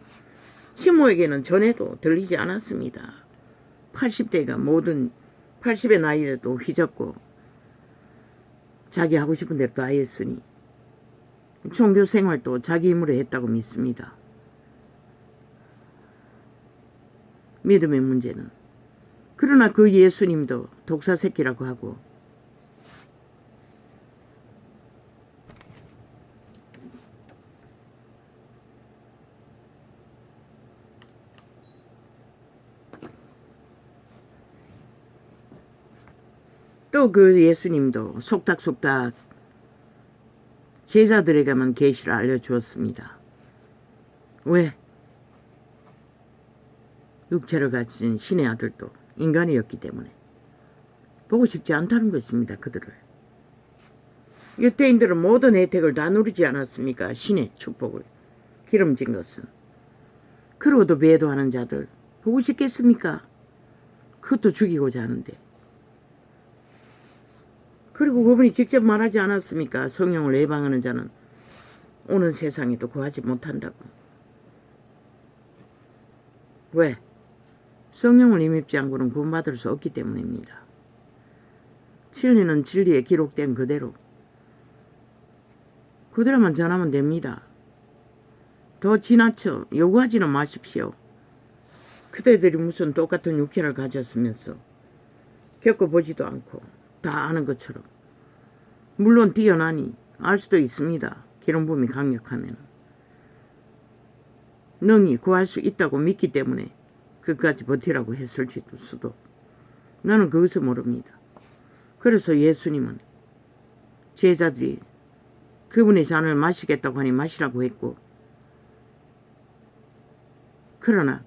시모에게는 전해도 들리지 않았습니다. 80대가 모든 80의 나이에도 휘젓고 자기 하고 싶은 대로 다 했으니 종교 생활도 자기 힘으로 했다고 믿습니다. 믿음의 문제는. 그러나 그 예수님도 독사 새끼라고 하고 또 그 예수님도 속닥속닥 제자들에게만 계시를 알려주었습니다. 왜? 육체를 가진 신의 아들도 인간이었기 때문에 보고 싶지 않다는 것입니다. 그들을. 유대인들은 모든 혜택을 다 누리지 않았습니까? 신의 축복을. 기름진 것은. 그러고도 배도하는 자들 보고 싶겠습니까? 그것도 죽이고자 하는데. 그리고 그분이 직접 말하지 않았습니까? 성령을 외방하는 자는 오는 세상에도 구하지 못한다고. 왜? 성령을 임입지 않고는 구원받을 수 없기 때문입니다. 진리는 진리에 기록된 그대로만 전하면 됩니다. 더 지나쳐 요구하지는 마십시오. 그대들이 무슨 똑같은 육체를 가졌으면서 겪어보지도 않고 다 아는 것처럼. 물론 뛰어나니 알 수도 있습니다. 기름 부음이 강력하면. 능히 구할 수 있다고 믿기 때문에 끝까지 버티라고 했을지도 수도. 나는 그것을 모릅니다. 그래서 예수님은 제자들이 그분의 잔을 마시겠다고 하니 마시라고 했고, 그러나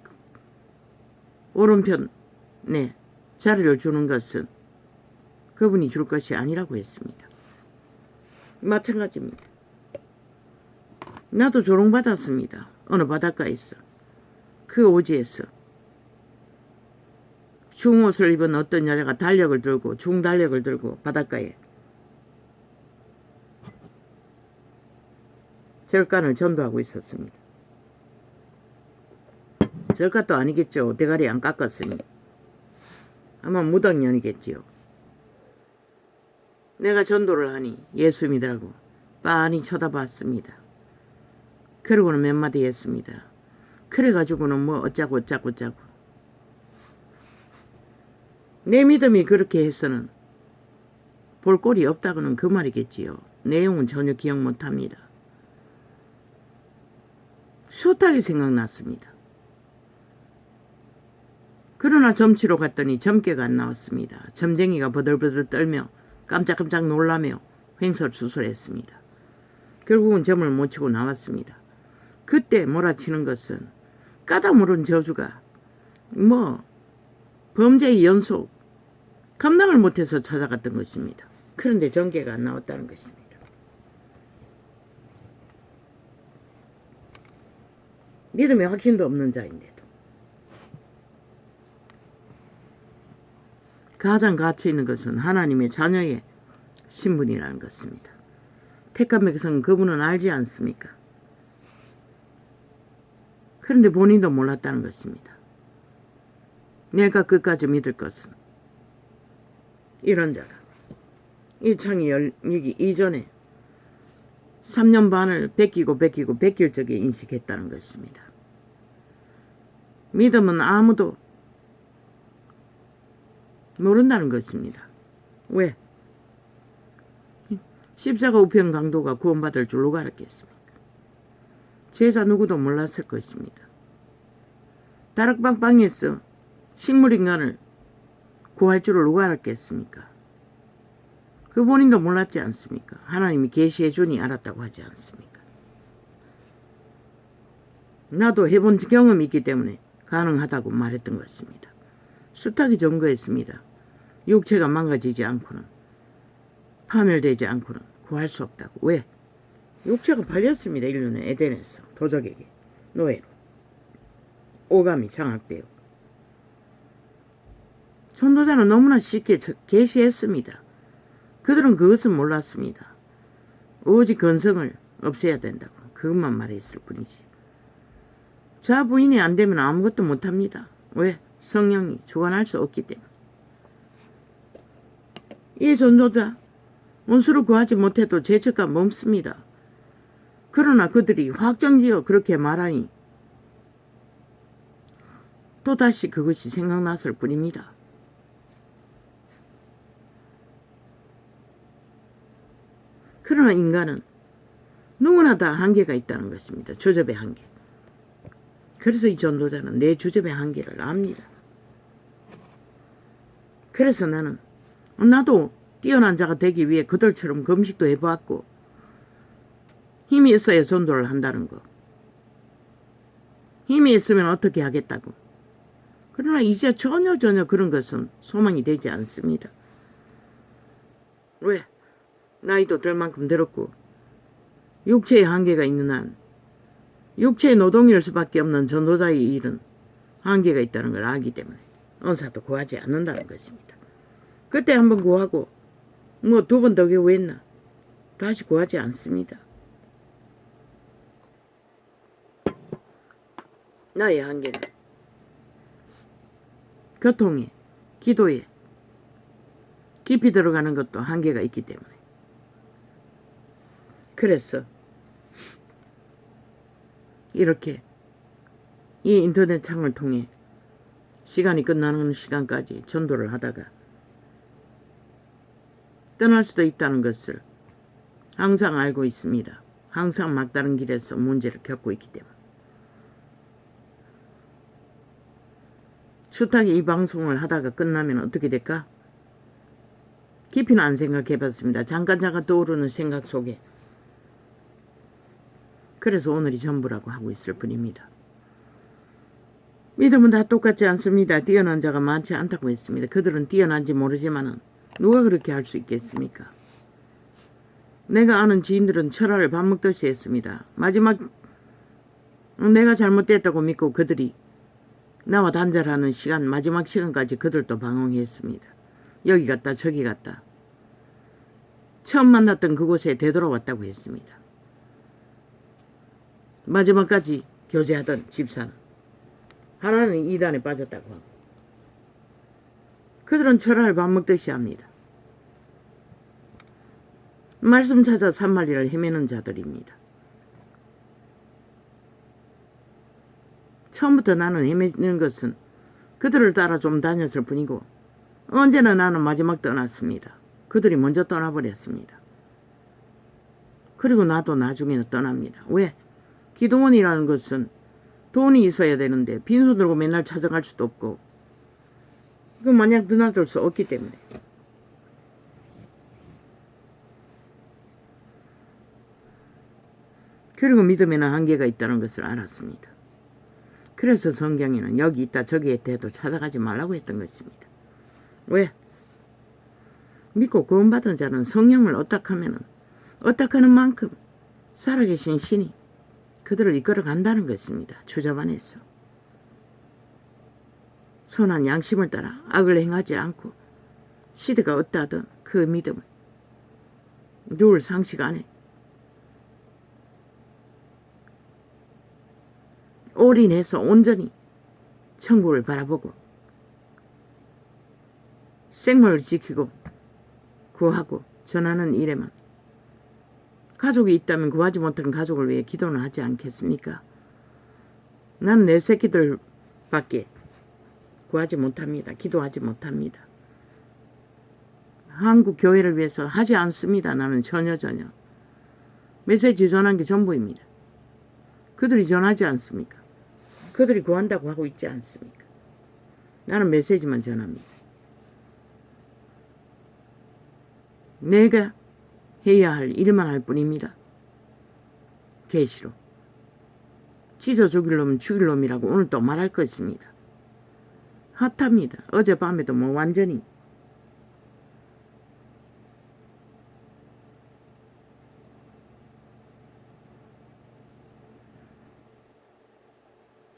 오른편에 자리를 주는 것은 그분이 줄 것이 아니라고 했습니다. 마찬가지입니다. 나도 조롱받았습니다. 어느 바닷가에서. 그 오지에서. 중옷을 입은 어떤 여자가 중달력을 들고 바닷가에 절간을 전도하고 있었습니다. 절간도 아니겠죠. 대가리 안 깎았으니. 아마 무당년이겠지요. 내가 전도를 하니 예수 믿으라고 빤히 쳐다봤습니다. 그러고는 몇 마디 했습니다. 그래가지고는 뭐 어쩌고. 내 믿음이 그렇게 해서는 볼 꼴이 없다고는 그 말이겠지요. 내용은 전혀 기억 못합니다. 숱하게 생각났습니다. 그러나 점치러 갔더니 점괘가 안 나왔습니다. 점쟁이가 버들버들 떨며 깜짝깜짝 놀라며 횡설수설했습니다. 결국은 점을 못 치고 나왔습니다. 그때 몰아치는 것은 까다모른 저주가 범죄의 연속, 감당을 못해서 찾아갔던 것입니다. 그런데 점괘가 안 나왔다는 것입니다. 믿음에 확신도 없는 자인데도. 가장 가치 있는 것은 하나님의 자녀의 신분이라는 것입니다. 택한 백성은 그분은 알지 않습니까? 그런데 본인도 몰랐다는 것입니다. 내가 끝까지 믿을 것은 이런 자다. 이 창이 열리기 이전에 3년 반을 베끼고 베낄 적에 인식했다는 것입니다. 믿음은 아무도 모른다는 것입니다. 왜? 십자가 우편 강도가 구원받을 줄로 알았겠습니까? 제자 누구도 몰랐을 것입니다. 다락방방에서 식물인간을 구할 줄을 누가 알았겠습니까? 그 본인도 몰랐지 않습니까? 하나님이 계시해 주니 알았다고 하지 않습니까? 나도 해본 경험이 있기 때문에 가능하다고 말했던 것입니다. 수탁이 증거했습니다. 육체가 망가지지 않고는, 파멸되지 않고는 구할 수 없다고. 왜? 육체가 팔렸습니다. 인류는 에덴에서 도적에게, 노예로. 오감이 장악되어. 전도자는 너무나 쉽게 계시했습니다. 그들은 그것은 몰랐습니다. 오직 근성을 없애야 된다고 그것만 말했을 뿐이지. 자 부인이 안 되면 아무것도 못합니다. 왜? 성령이 주관할 수 없기 때문에. 이 전도자 원수를 구하지 못해도 죄책감 멈습니다. 그러나 그들이 확정지어 그렇게 말하니 또다시 그것이 생각났을 뿐입니다. 그러나 인간은 누구나 다 한계가 있다는 것입니다. 주접의 한계. 그래서 이 전도자는 내 주접의 한계를 압니다. 그래서 나도 뛰어난 자가 되기 위해 그들처럼 금식도 해보았고 힘이 있어야 전도를 한다는 거. 힘이 있으면 어떻게 하겠다고. 그러나 이제 전혀 그런 것은 소망이 되지 않습니다. 왜? 나이도 들 만큼 들었고 육체의 한계가 있는 한 육체의 노동일 수밖에 없는 전도자의 일은 한계가 있다는 걸 알기 때문에 은사도 구하지 않는다는 것입니다. 그때 한번 구하고 뭐 2번 더 구했나? 다시 구하지 않습니다. 나의 한계는 교통에, 기도에 깊이 들어가는 것도 한계가 있기 때문에. 그래서 이렇게 이 인터넷 창을 통해 시간이 끝나는 시간까지 전도를 하다가 떠날 수도 있다는 것을 항상 알고 있습니다. 항상 막다른 길에서 문제를 겪고 있기 때문에. 숱하게 이 방송을 하다가 끝나면 어떻게 될까? 깊이는 안 생각해봤습니다. 잠깐 떠오르는 생각 속에. 그래서 오늘이 전부라고 하고 있을 뿐입니다. 믿음은 다 똑같지 않습니다. 뛰어난 자가 많지 않다고 했습니다. 그들은 뛰어난지 모르지만 누가 그렇게 할 수 있겠습니까? 내가 아는 지인들은 철화를 밥 먹듯이 했습니다. 마지막 내가 잘못됐다고 믿고 그들이 나와 단절하는 시간, 마지막 시간까지 그들도 방황했습니다. 여기 갔다 저기 갔다. 처음 만났던 그곳에 되돌아왔다고 했습니다. 마지막까지 교제하던 집사는 하나는 이단에 빠졌다고 하고 그들은 철화를 밥 먹듯이 합니다. 말씀 찾아 산만리를 헤매는 자들입니다. 처음부터 나는 헤매는 것은 그들을 따라 좀 다녔을 뿐이고 언제나 나는 마지막 떠났습니다. 그들이 먼저 떠나버렸습니다. 그리고 나도 나중에는 떠납니다. 왜? 기도원이라는 것은 돈이 있어야 되는데 빈손 들고 맨날 찾아갈 수도 없고 그 마냥 드나들 수 없기 때문에. 그리고 믿음에는 한계가 있다는 것을 알았습니다. 그래서 성경에는 여기 있다 저기 있다도 찾아가지 말라고 했던 것입니다. 왜? 믿고 구원받은 자는 성령을 어떡하는 만큼 살아계신 신이 그들을 이끌어 간다는 것입니다. 주잡 안에서. 선한 양심을 따라 악을 행하지 않고 시대가 어떠하든 그 믿음을 룰 상식 안에 올인해서 온전히 천국을 바라보고 생물을 지키고 구하고 전하는 일에만 가족이 있다면 구하지 못한 가족을 위해 기도는 하지 않겠습니까? 난 내 새끼들밖에 구하지 못합니다. 기도하지 못합니다. 한국 교회를 위해서 하지 않습니다. 나는 전혀. 메시지 전한 게 전부입니다. 그들이 전하지 않습니까? 그들이 구한다고 하고 있지 않습니까? 나는 메시지만 전합니다. 내가 해야 할 일만 할 뿐입니다. 계시로. 찢어 죽일 놈은 죽일 놈이라고 오늘 또 말할 것입니다. 핫합니다. 어젯밤에도 뭐 완전히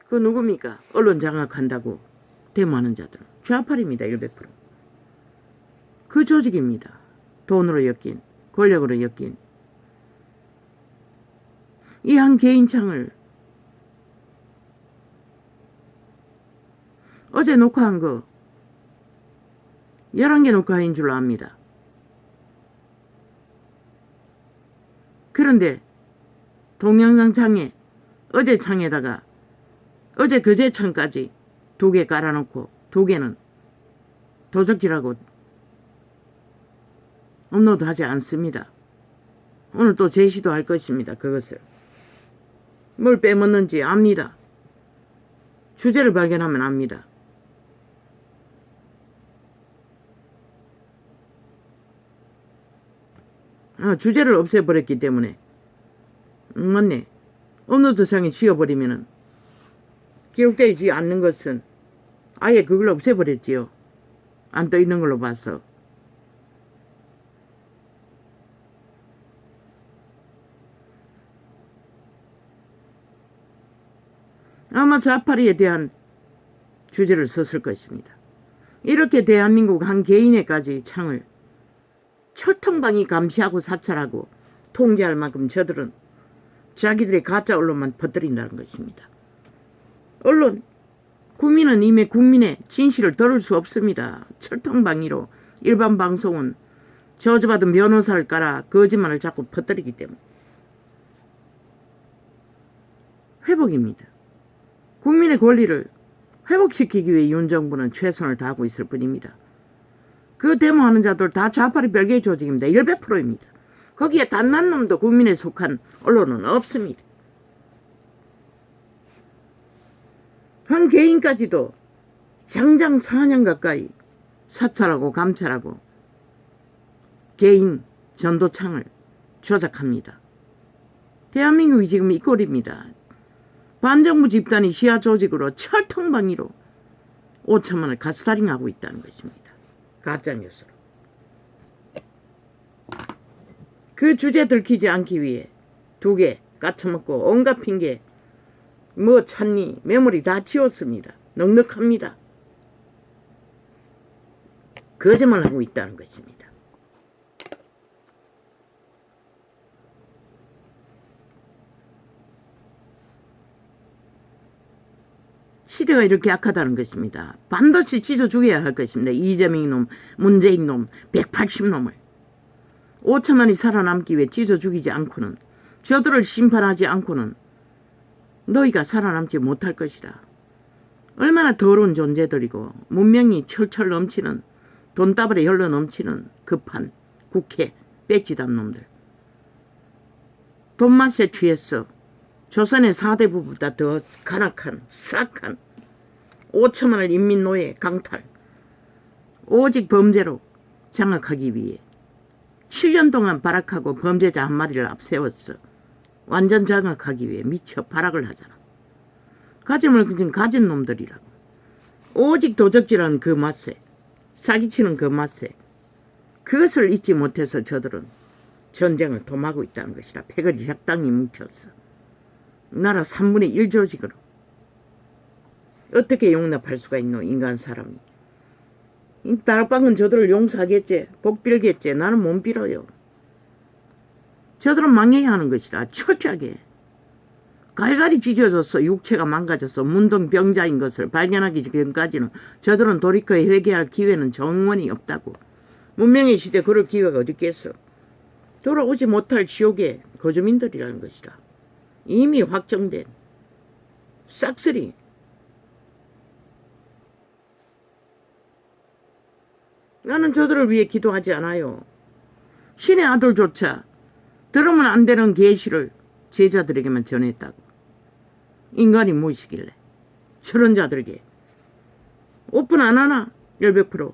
그 누굽니까? 언론 장악한다고 데모하는 자들. 좌팔입니다. 100%. 그 조직입니다. 돈으로 엮인, 권력으로 엮인. 이 한 개인창을 어제 녹화한 거 11개 녹화인 줄로 압니다. 그런데 동영상 창에 어제 창에다가 어제 그제 창까지 2개 깔아놓고 2개는 도적질하고 업로드하지 않습니다. 오늘 또 제시도 할 것입니다. 그것을. 뭘 빼먹는지 압니다. 주제를 발견하면 압니다. 주제를 없애버렸기 때문에 맞네. 업로드상에 지워버리면은 기록되지 않는 것은 아예 그걸 없애버렸지요. 안 떠 있는 걸로 봐서. 아마 좌파리에 대한 주제를 썼을 것입니다. 이렇게 대한민국 한 개인에까지 창을 철통방이 감시하고 사찰하고 통제할 만큼 저들은 자기들의 가짜 언론만 퍼뜨린다는 것입니다. 언론, 국민은 이미 국민의 진실을 들을 수 없습니다. 철통방위로 일반 방송은 저주받은 변호사를 깔아 거짓말을 자꾸 퍼뜨리기 때문에. 회복입니다. 국민의 권리를 회복시키기 위해 윤 정부는 최선을 다하고 있을 뿐입니다. 그 데모하는 자들 다 좌파리 별개의 조직입니다. 100%입니다. 거기에 단 한 놈도 국민에 속한 언론은 없습니다. 한 개인까지도 장장 4년 가까이 사찰하고 감찰하고 개인 전도창을 조작합니다. 대한민국이 지금 이 꼴입니다. 반정부 집단이 시야 조직으로 철통방위로 5천만을 가스다링하고 있다는 것입니다. 가짜뉴스로. 그 주제 들키지 않기 위해 2개 까쳐먹고 온갖 핑계 뭐 찾니 메모리 다 치웠습니다. 넉넉합니다. 거짓말하고 있다는 것입니다. 시대가 이렇게 악하다는 것입니다. 반드시 찢어 죽여야 할 것입니다. 이재명 놈, 문재인 놈, 180놈을. 5천만이 살아남기 위해 찢어 죽이지 않고는, 저들을 심판하지 않고는 너희가 살아남지 못할 것이라. 얼마나 더러운 존재들이고 문명이 철철 넘치는, 돈다발에 흘러 넘치는 급한 국회 빼지단 놈들. 돈맛에 취했어. 조선의 4대 부보다 더 간악한 싹한 5천만을 인민노예 강탈, 오직 범죄로 장악하기 위해 7년 동안 발악하고 범죄자 한 마리를 앞세웠어. 완전 장악하기 위해 미쳐 발악을 하잖아. 가짐을 가진 놈들이라고. 오직 도적질하는 그 맛에, 사기치는 그 맛에, 그것을 잊지 못해서 저들은 전쟁을 도모하고 있다는 것이라. 패거리 적당히 뭉쳤어. 나라 3분의 1 조직으로. 어떻게 용납할 수가 있노, 인간 사람이. 이 다락방은 저들을 용서하겠지, 복 빌겠지. 나는 못 빌어요. 저들은 망해야 하는 것이다. 철저하게. 갈갈이 찢어져서 육체가 망가져서 문둥병자인 것을 발견하기 전까지는 저들은 돌이켜 회개할 기회는 정원이 없다고. 문명의 시대 그럴 기회가 어디 있겠어. 돌아오지 못할 지옥의 거주민들이라는 것이다. 이미 확정된 싹쓸이. 나는 저들을 위해 기도하지 않아요. 신의 아들조차 들으면 안 되는 계시를 제자들에게만 전했다고. 인간이 무엇이길래 저런 자들에게 오픈 안 하나? 100%.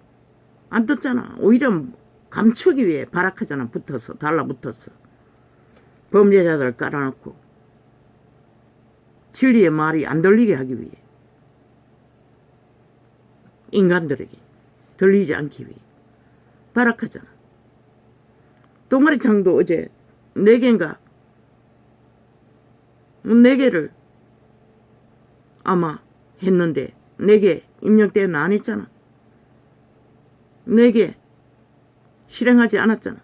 안 떴잖아. 오히려 감추기 위해 발악하잖아. 붙어서 달라붙었어. 범죄자들을 깔아놓고 진리의 말이 안 들리게 하기 위해 인간들에게 들리지 않기 위해 발악하잖아. 동아리창도 어제 4개인가 4개를 아마 했는데 4개 입력 때는 안 했잖아. 4개 실행하지 않았잖아.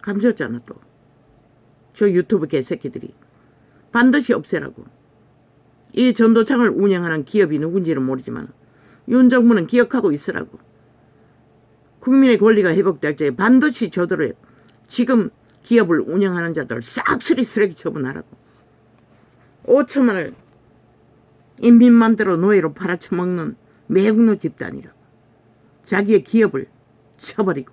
감췄잖아. 또 저 유튜브 개새끼들이 반드시 없애라고. 이 전도창을 운영하는 기업이 누군지는 모르지만 윤 정부는 기억하고 있으라고. 국민의 권리가 회복될 때 반드시 저들을 지금 기업을 운영하는 자들 싹쓸이 쓰레기 처분하라고. 5천만을 인민만대로 노예로 팔아쳐먹는 매국노 집단이라고. 자기의 기업을 쳐버리고.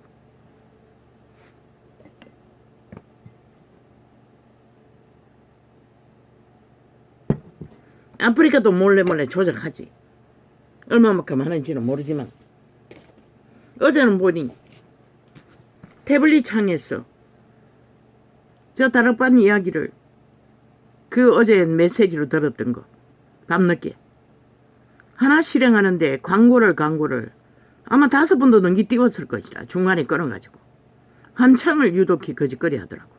아프리카도 몰래 조작하지. 얼마만큼 하는지는 모르지만 어제는 보니 태블릿 창에서 저 다락방 이야기를 그 어제 메시지로 들었던 거 밤늦게 하나 실행하는데 광고를 아마 5번도 넘게 띄웠을 것이라. 중간에 끊어가지고 한창을 유독히 거짓거리 하더라고.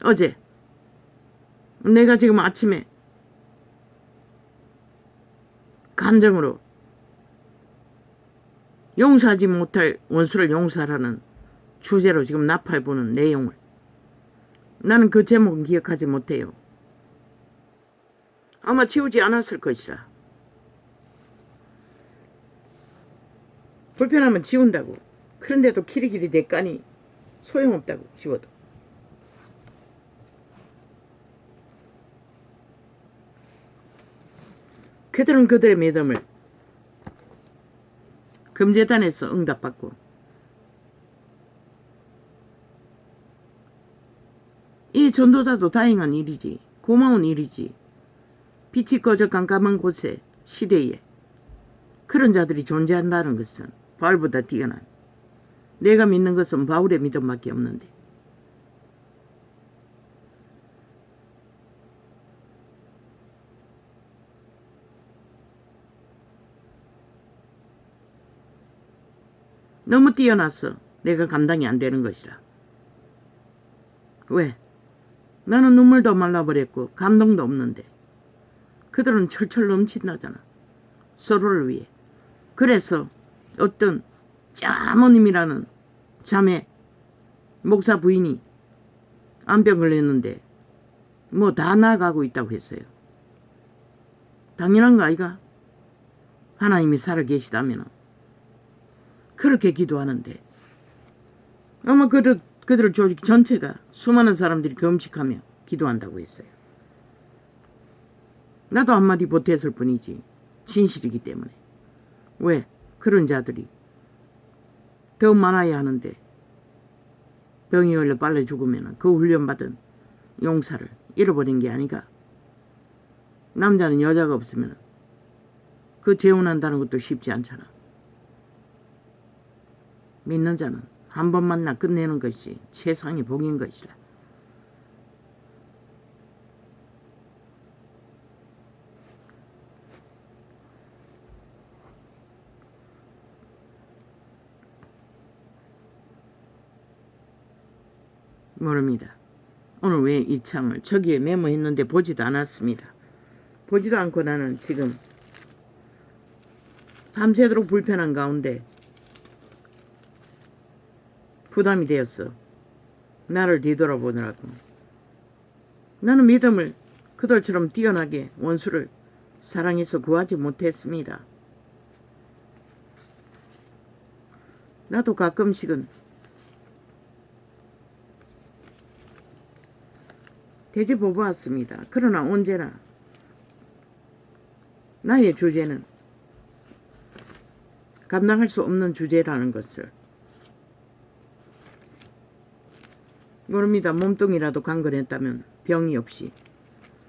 어제 내가 지금 아침에 감정으로 용서하지 못할 원수를 용서하라는 주제로 지금 나팔 부는 내용을 나는 그 제목은 기억하지 못해요. 아마 지우지 않았을 것이라. 불편하면 지운다고. 그런데도 키리키리 대까니 소용없다고. 지워도. 그들은 그들의 믿음을 금재단에서 응답받고 이 전도자도 다행한 일이지. 고마운 일이지. 빛이 꺼져 깜깜한 곳에 시대에 그런 자들이 존재한다는 것은 바울보다 뛰어난. 내가 믿는 것은 바울의 믿음밖에 없는데. 너무 뛰어나서 내가 감당이 안 되는 것이라. 왜? 나는 눈물도 말라버렸고 감동도 없는데 그들은 철철 넘친다잖아. 서로를 위해. 그래서 어떤 자모님이라는 자매 목사 부인이 암병 걸렸는데 뭐 다 나아가고 있다고 했어요. 당연한 거 아이가? 하나님이 살아계시다면 그렇게 기도하는데 아마 그들 조직 전체가 수많은 사람들이 금식하며 기도한다고 했어요. 나도 한마디 보탰을 뿐이지. 진실이기 때문에. 왜? 그런 자들이 더 많아야 하는데 병이 걸려 빨리 죽으면 그 훈련받은 용사를 잃어버린 게 아닌가. 남자는 여자가 없으면 그 재혼한다는 것도 쉽지 않잖아. 믿는 자는 한 번 만나 끝내는 것이 최상의 복인 것이라. 모릅니다. 오늘 왜 이 창을 저기에 메모했는데 보지도 않았습니다. 보지도 않고 나는 지금 밤새도록 불편한 가운데 부담이 되었어. 나를 뒤돌아보느라고. 나는 믿음을 그들처럼 뛰어나게 원수를 사랑해서 구하지 못했습니다. 나도 가끔씩은 되짚어보았습니다. 그러나 언제나 나의 주제는 감당할 수 없는 주제라는 것을 모릅니다. 몸뚱이라도 강건했다면 병이 없이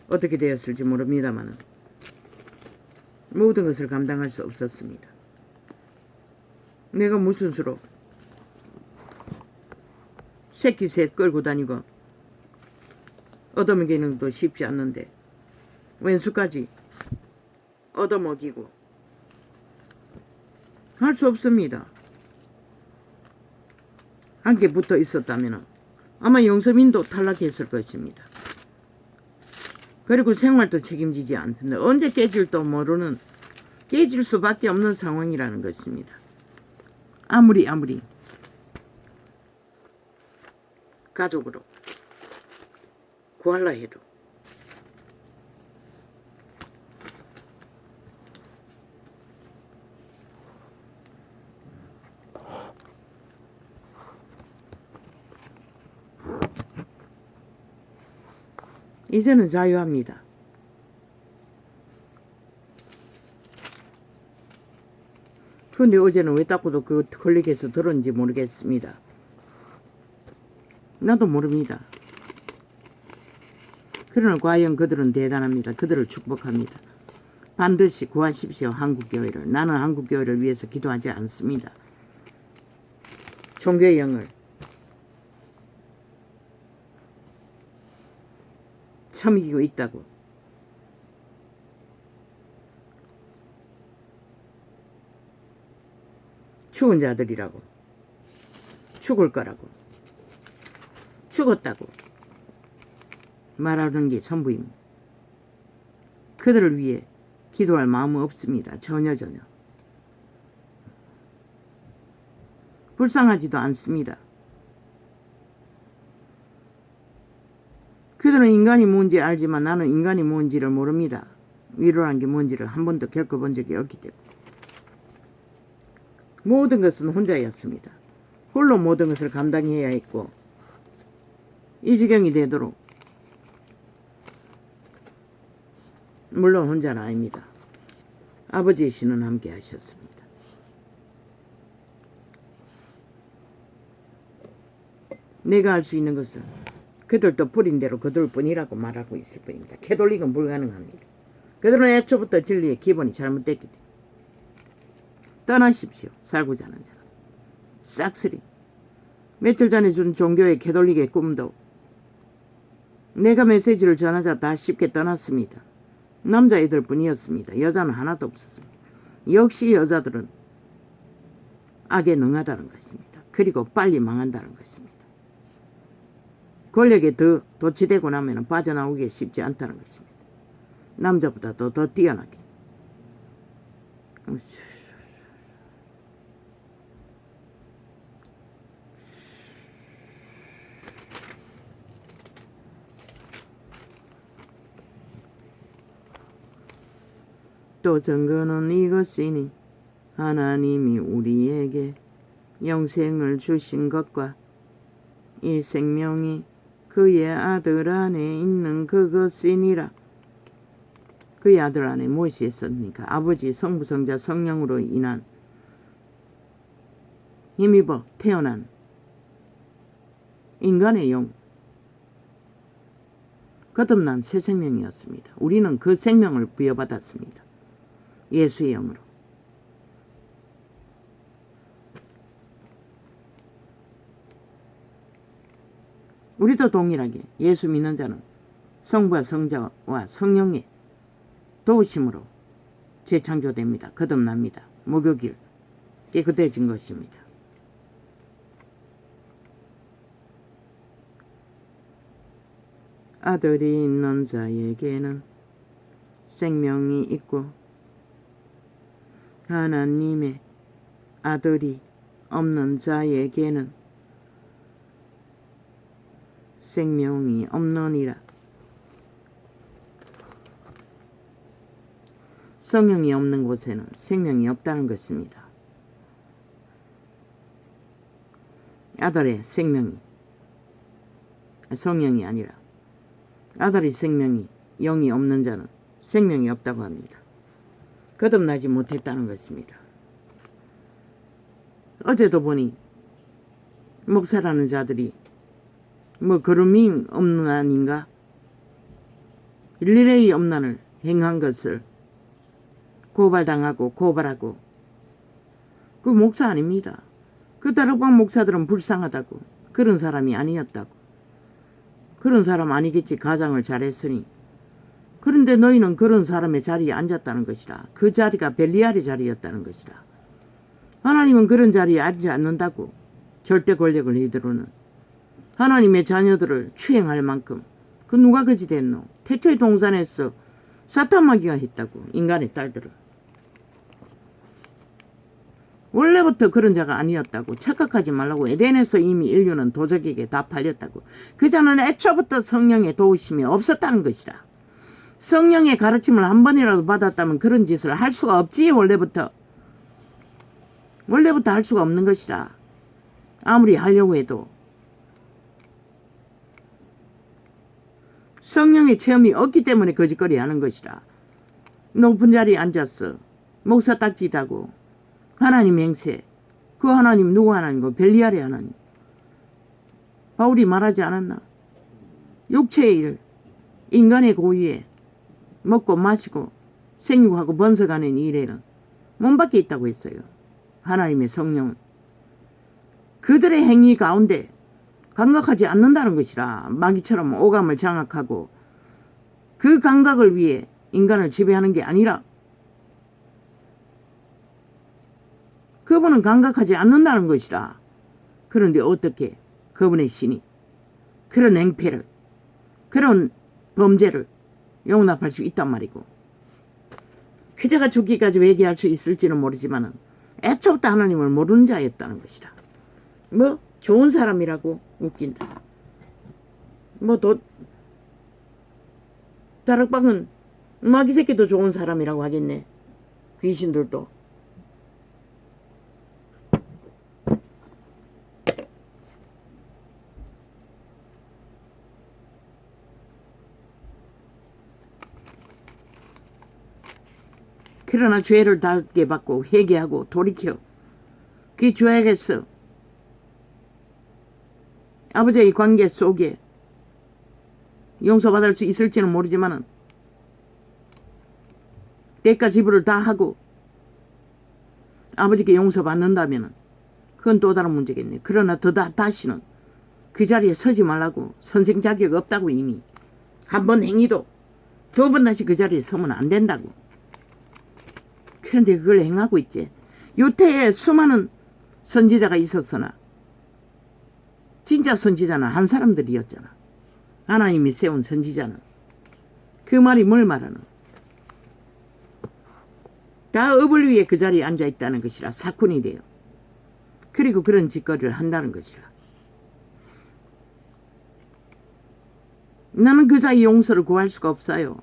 어떻게 되었을지 모릅니다만 모든 것을 감당할 수 없었습니다. 내가 무슨 수로 새끼 셋 끌고 다니고 얻어먹이는 것도 쉽지 않는데 왼수까지 얻어먹이고 할 수 없습니다. 함께 붙어 있었다면 아마 영서민도 탈락했을 것입니다. 그리고 생활도 책임지지 않습니다. 언제 깨질도 모르는 깨질 수밖에 없는 상황이라는 것입니다. 아무리 가족으로 구할라 해도 이제는 자유합니다. 그런데 어제는 왜 닦고도 그 클릭해서 들었는지 모르겠습니다. 나도 모릅니다. 그러나 과연 그들은 대단합니다. 그들을 축복합니다. 반드시 구하십시오. 한국교회를. 나는 한국교회를 위해서 기도하지 않습니다. 종교의 영을 처먹이고 있다고 죽은 자들이라고 죽을 거라고 죽었다고 말하는 게 전부입니다. 그들을 위해 기도할 마음은 없습니다. 전혀. 불쌍하지도 않습니다. 그들은 인간이 뭔지 알지만 나는 인간이 뭔지를 모릅니다. 위로란 게 뭔지를 한 번도 겪어본 적이 없기 때문에. 모든 것은 혼자였습니다. 홀로 모든 것을 감당해야 했고 이 지경이 되도록 물론 혼자는 아닙니다. 아버지의 신은 함께 하셨습니다. 내가 할 수 있는 것은 그들도 뿌린 대로 그들 뿐이라고 말하고 있을 뿐입니다. 캐톨릭은 불가능합니다. 그들은 애초부터 진리의 기본이 잘못됐기 때문에. 떠나십시오. 살고자 하는 사람. 싹쓸이. 며칠 전에 준 종교의 캐톨릭의 꿈도 내가 메시지를 전하자 다 쉽게 떠났습니다. 남자애들 뿐이었습니다. 여자는 하나도 없었습니다. 역시 여자들은 악에 능하다는 것입니다. 그리고 빨리 망한다는 것입니다. 권력에 더 도취되고 나면 빠져나오기 쉽지 않다는 것입니다. 남자보다 더 뛰어나게. 또 증거는 이것이니 하나님이 우리에게 영생을 주신 것과 이 생명이 그의 아들 안에 있는 그것이니라. 그의 아들 안에 무엇이 있습니까? 아버지, 성부, 성자, 성령으로 인한 힘입어 태어난 인간의 영, 거듭난 새 생명이었습니다. 우리는 그 생명을 부여받았습니다. 예수의 영으로. 우리도 동일하게 예수 믿는 자는 성부와 성자와 성령의 도우심으로 재창조됩니다. 거듭납니다. 목욕일 깨끗해진 것입니다. 아들이 있는 자에게는 생명이 있고 하나님의 아들이 없는 자에게는 생명이 없느니라. 성령이 없는 곳에는 생명이 없다는 것입니다. 아들의 생명이, 성령이 아니라 아들의 생명이, 영이 없는 자는 생명이 없다고 합니다. 거듭나지 못했다는 것입니다. 어제도 보니 목사라는 자들이 뭐 그루밍 엄난인가 릴레이 엄난을 행한 것을 고발당하고 고발하고, 그 목사 아닙니다. 그 다락방 목사들은 불쌍하다고, 그런 사람이 아니었다고, 그런 사람 아니겠지 가장을 잘했으니. 그런데 너희는 그런 사람의 자리에 앉았다는 것이라. 그 자리가 벨리알의 자리였다는 것이라. 하나님은 그런 자리에 앉지 않는다고. 절대 권력을 휘두르는 하나님의 자녀들을 추행할 만큼 그 누가 그지 됐노? 태초의 동산에서 사탄마귀가 했다고, 인간의 딸들을. 원래부터 그런 자가 아니었다고 착각하지 말라고. 에덴에서 이미 인류는 도적에게 다 팔렸다고. 그 자는 애초부터 성령의 도우심이 없었다는 것이라. 성령의 가르침을 한 번이라도 받았다면 그런 짓을 할 수가 없지. 원래부터 할 수가 없는 것이라. 아무리 하려고 해도 성령의 체험이 없기 때문에 거짓거리 하는 것이라. 높은 자리에 앉았어. 목사 딱지다고. 하나님 행세. 그 하나님 누구 하나님이고? 벨리알의 하나님. 바울이 말하지 않았나? 육체의 일, 인간의 고유에 먹고 마시고 생육하고 번성하는 일에는 몸 밖에 있다고 했어요. 하나님의 성령은 그들의 행위 가운데 감각하지 않는다는 것이라. 마귀처럼 오감을 장악하고 그 감각을 위해 인간을 지배하는 게 아니라, 그분은 감각하지 않는다는 것이라. 그런데 어떻게 그분의 신이 그런 행패를, 그런 범죄를 용납할 수 있단 말이고. 그자가 죽기까지 회개할 수 있을지는 모르지만 애초부터 하나님을 모르는 자였다는 것이라. 뭐 좋은 사람이라고 웃긴다. 뭐 다락방은 마귀 새끼도 좋은 사람이라고 하겠네. 귀신들도. 그러나 죄를 닫게 받고 회개하고 돌이켜 그 죄에게서 아버지의 관계 속에 용서받을 수 있을지는 모르지만 때가 지불을 다 하고 아버지께 용서받는다면 그건 또 다른 문제겠네. 그러나 다시는 그 자리에 서지 말라고. 선생 자격 없다고. 이미 한 번 행위도 두 번 다시 그 자리에 서면 안 된다고. 그런데 그걸 행하고 있지. 유태에 수많은 선지자가 있었으나 진짜 선지자는 한 사람들이었잖아. 하나님이 세운 선지자는. 그 말이 뭘 말하노? 다 업을 위해 그 자리에 앉아있다는 것이라. 사꾼이 돼요. 그리고 그런 짓거리를 한다는 것이라. 나는 그 자의 용서를 구할 수가 없어요.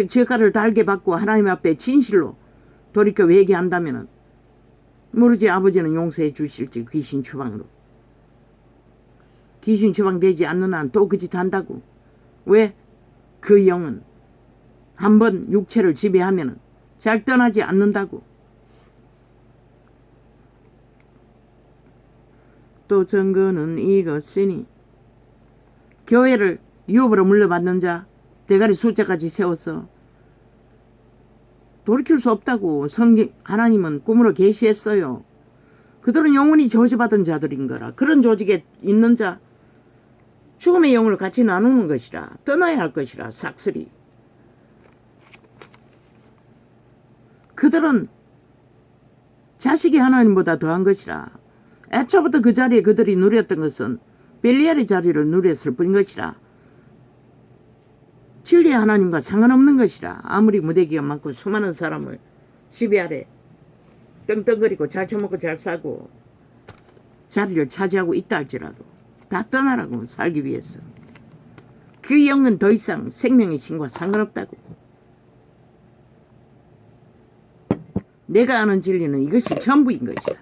죄가를 달게 받고 하나님 앞에 진실로 돌이켜 회개한다면 모르지 아버지는 용서해 주실지. 귀신 추방으로. 귀신 추방되지 않는 한 또 그 짓 한다고. 왜? 그 영은 한번 육체를 지배하면 잘 떠나지 않는다고. 또 증거는 이것이니 교회를 유업으로 물려받는 자 대가리 숫자까지 세워서 돌이킬 수 없다고 하나님은 꿈으로 계시했어요. 그들은 영원히 저주받은 자들인 거라. 그런 조직에 있는 자 죽음의 영을 같이 나누는 것이라. 떠나야 할 것이라. 싹쓸이. 그들은 자식이 하나님보다 더한 것이라. 애초부터 그 자리에 그들이 누렸던 것은 벨리알의 자리를 누렸을 뿐인 것이라. 진리의 하나님과 상관없는 것이라. 아무리 무대기가 많고 수많은 사람을 지배 아래 떵떵거리고 잘 처먹고 잘 싸고 자리를 차지하고 있다 할지라도 다 떠나라고 살기 위해서. 그 영은 더 이상 생명의 신과 상관없다고. 내가 아는 진리는 이것이 전부인 것이다.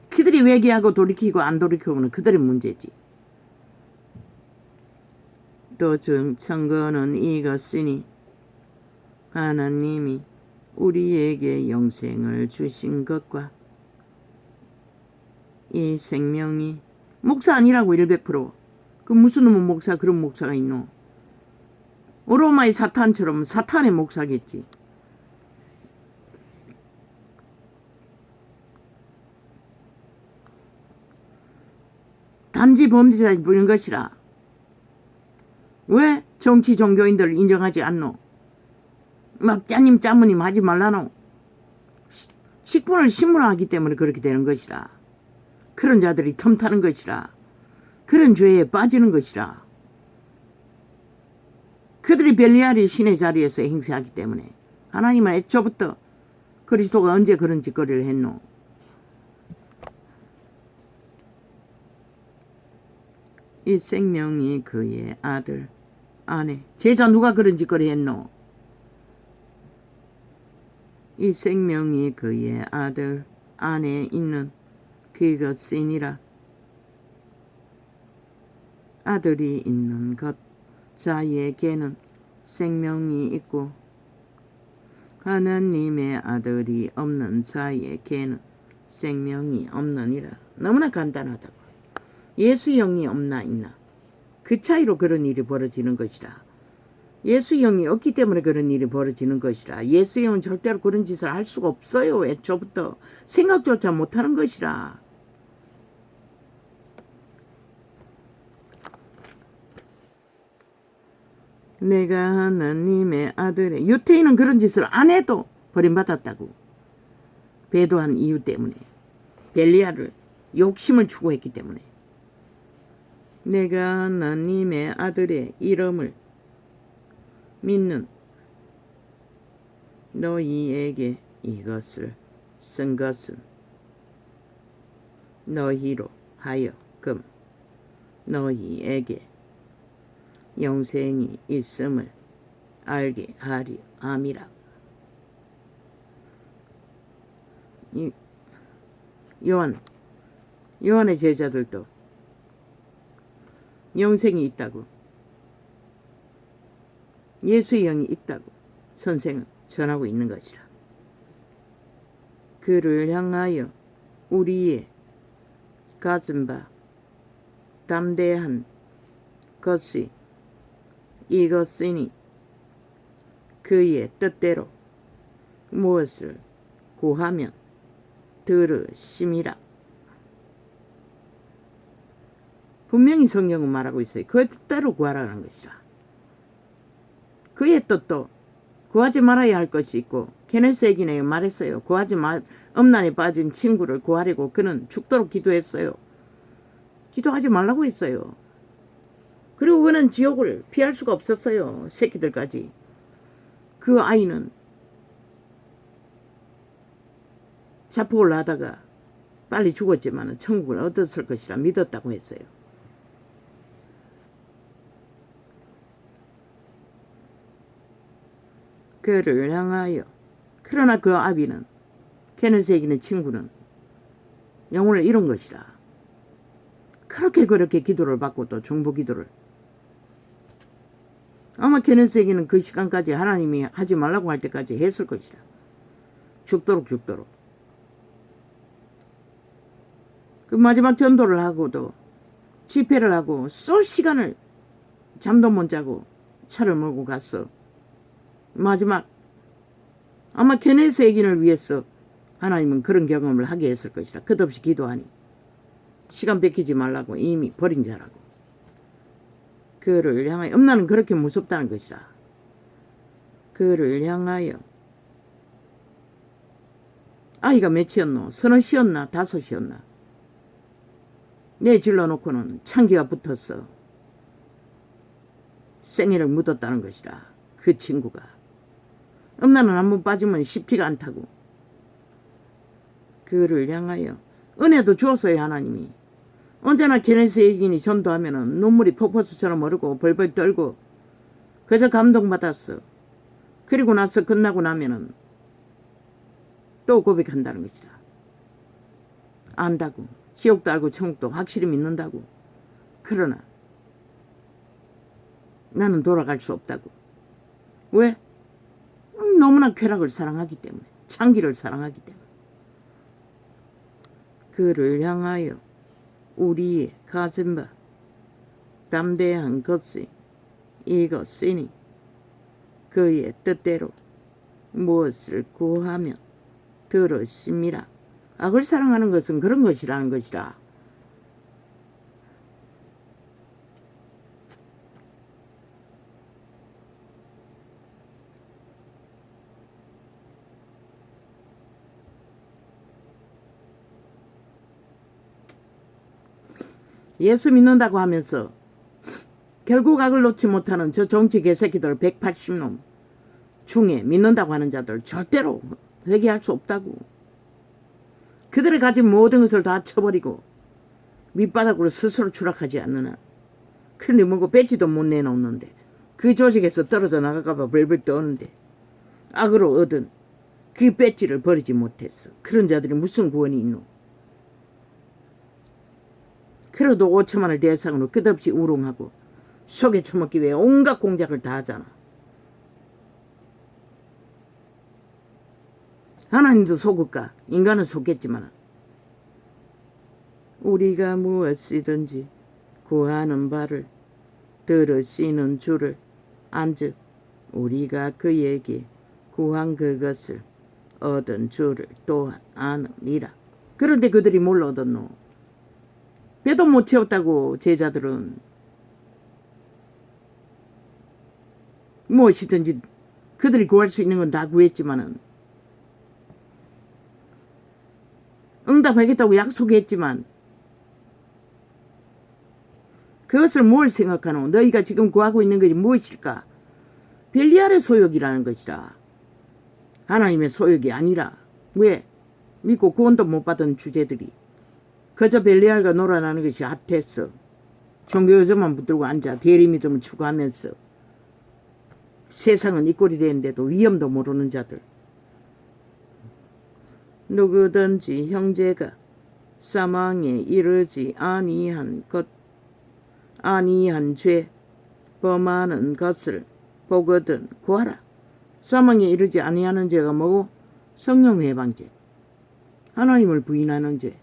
그들이 회개하고 돌이키고 안 돌이키고는 그들의 문제지. 또 증거는 이것이니 하나님이 우리에게 영생을 주신 것과 이 생명이 목사 아니라고 100%. 그 무슨 놈의 목사, 그런 목사가 있노? 로마의 사탄처럼 사탄의 목사겠지. 단지 범죄자에 부른 것이라. 왜 정치 종교인들을 인정하지 않노? 막 짜님 짜무님 하지 말라노. 식분을 심문하기 때문에 그렇게 되는 것이라. 그런 자들이 틈타는 것이라. 그런 죄에 빠지는 것이라. 그들이 벨리알이 신의 자리에서 행세하기 때문에. 하나님은 애초부터 그리스도가 언제 그런 짓거리를 했노? 이 생명이 그의 아들 아내. 제자 누가 그런 짓거리 했노? 이 생명이 그의 아들 안에 있는 그것이니라. 아들이 있는 것 자에게는 생명이 있고 하나님의 아들이 없는 자에게는 생명이 없느니라. 너무나 간단하다고. 예수 영이 없나 있나. 그 차이로 그런 일이 벌어지는 것이라. 예수 영이 없기 때문에 그런 일이 벌어지는 것이라. 예수 영은 절대로 그런 짓을 할 수가 없어요. 애초부터 생각조차 못하는 것이라. 내가 하나님의 아들의 유태인은 그런 짓을 안 해도 버림받았다고. 배도한 이유 때문에. 벨리알을 욕심을 추구했기 때문에. 내가 하나님의 아들의 이름을 믿는 너희에게 이것을 쓴 것은 너희로 하여금 너희에게 영생이 있음을 알게 하려 함이라. 요한의 제자들도 영생이 있다고, 예수의 영이 있다고 선생은 전하고 있는 것이라. 그를 향하여 우리의 가진 바 담대한 것이 이것이니 그의 뜻대로 무엇을 구하면 들으심이라. 분명히 성경은 말하고 있어요. 그의 뜻대로 구하라는 것이라. 그의 뜻도 구하지 말아야 할 것이 있고, 케네스 에긴에 말했어요. 엄난에 빠진 친구를 구하려고 그는 죽도록 기도했어요. 기도하지 말라고 했어요. 그리고 그는 지옥을 피할 수가 없었어요. 새끼들까지. 그 아이는 자폭을 하다가 빨리 죽었지만 천국을 얻었을 것이라 믿었다고 했어요. 그를 향하여. 그러나 그 아비는, 케네스에게는 친구는 영혼을 잃은 것이라. 그렇게 기도를 받고 또 중보 기도를. 아마 케네스에게는 그 시간까지 하나님이 하지 말라고 할 때까지 했을 것이라. 죽도록. 그 마지막 전도를 하고도 집회를 하고 시간을 잠도 못 자고 차를 몰고 갔어. 마지막 아마 케네스 에긴을 위해서 하나님은 그런 경험을 하게 했을 것이라. 끝없이 기도하니 시간 뺏기지 말라고 이미 버린 자라고. 그를 향하여. 엄나는 그렇게 무섭다는 것이라. 그를 향하여. 아이가 몇이었노? 30이었나 5이었나? 내 질러놓고는 창기가 붙었어. 생애를 묻었다는 것이라. 그 친구가 엄나는 한번 빠지면 쉽지가 않다고. 그를 향하여 은혜도 주었어요. 하나님이. 언제나 케네스 예기인이 전도하면은 눈물이 폭포수처럼 흐르고 벌벌 떨고 그저 감동받았어. 그리고 나서 끝나고 나면은 또 고백한다는 것이다. 안다고. 지옥도 알고 천국도 확실히 믿는다고. 그러나 나는 돌아갈 수 없다고. 왜? 너무나 쾌락을 사랑하기 때문에. 창기를 사랑하기 때문에. 그를 향하여 우리의 가진 바 담대한 것이 이것이니 그의 뜻대로 무엇을 구하면 들으심이라. 악을 사랑하는 것은 그런 것이라는 것이라. 예수 믿는다고 하면서 결국 악을 놓지 못하는 저 정치 개새끼들 180놈 중에 믿는다고 하는 자들 절대로 회개할 수 없다고. 그들이 가진 모든 것을 다 쳐버리고 밑바닥으로 스스로 추락하지 않느냐. 근데 뭐고 배지도 못 내놓는데 그 조직에서 떨어져 나갈까봐 벌벌 떠는데 악으로 얻은 그 배지를 버리지 못했어. 그런 자들이 무슨 구원이 있노. 그래도 5천만을 대상으로 끝없이 우롱하고 속에 처먹기 위해 온갖 공작을 다 하잖아. 하나님도 속을까? 인간은 속겠지만 우리가 무엇이든지 구하는 바를 들으시는 줄을 안즉 우리가 그에게 구한 그것을 얻은 줄을 또한 아느니라. 그런데 그들이 뭘 얻었노? 배도 못 채웠다고. 제자들은 무엇이든지 그들이 구할 수 있는 건 다 구했지만은 응답하겠다고 약속했지만 그것을 뭘 생각하노? 너희가 지금 구하고 있는 것이 무엇일까? 벨리알의 소욕이라는 것이라. 하나님의 소욕이 아니라. 왜? 믿고 구원도 못 받은 주제들이 그저 벨리알과 놀아나는 것이 핫했어. 종교요즘만 붙들고 앉아 대리믿음을 추구하면서 세상은 이 꼴이 되는데도 위험도 모르는 자들. 누구든지 형제가 사망에 이르지 아니한 죄 범하는 것을 보거든 구하라. 사망에 이르지 아니하는 죄가 뭐고? 성령회방죄, 하나님을 부인하는 죄,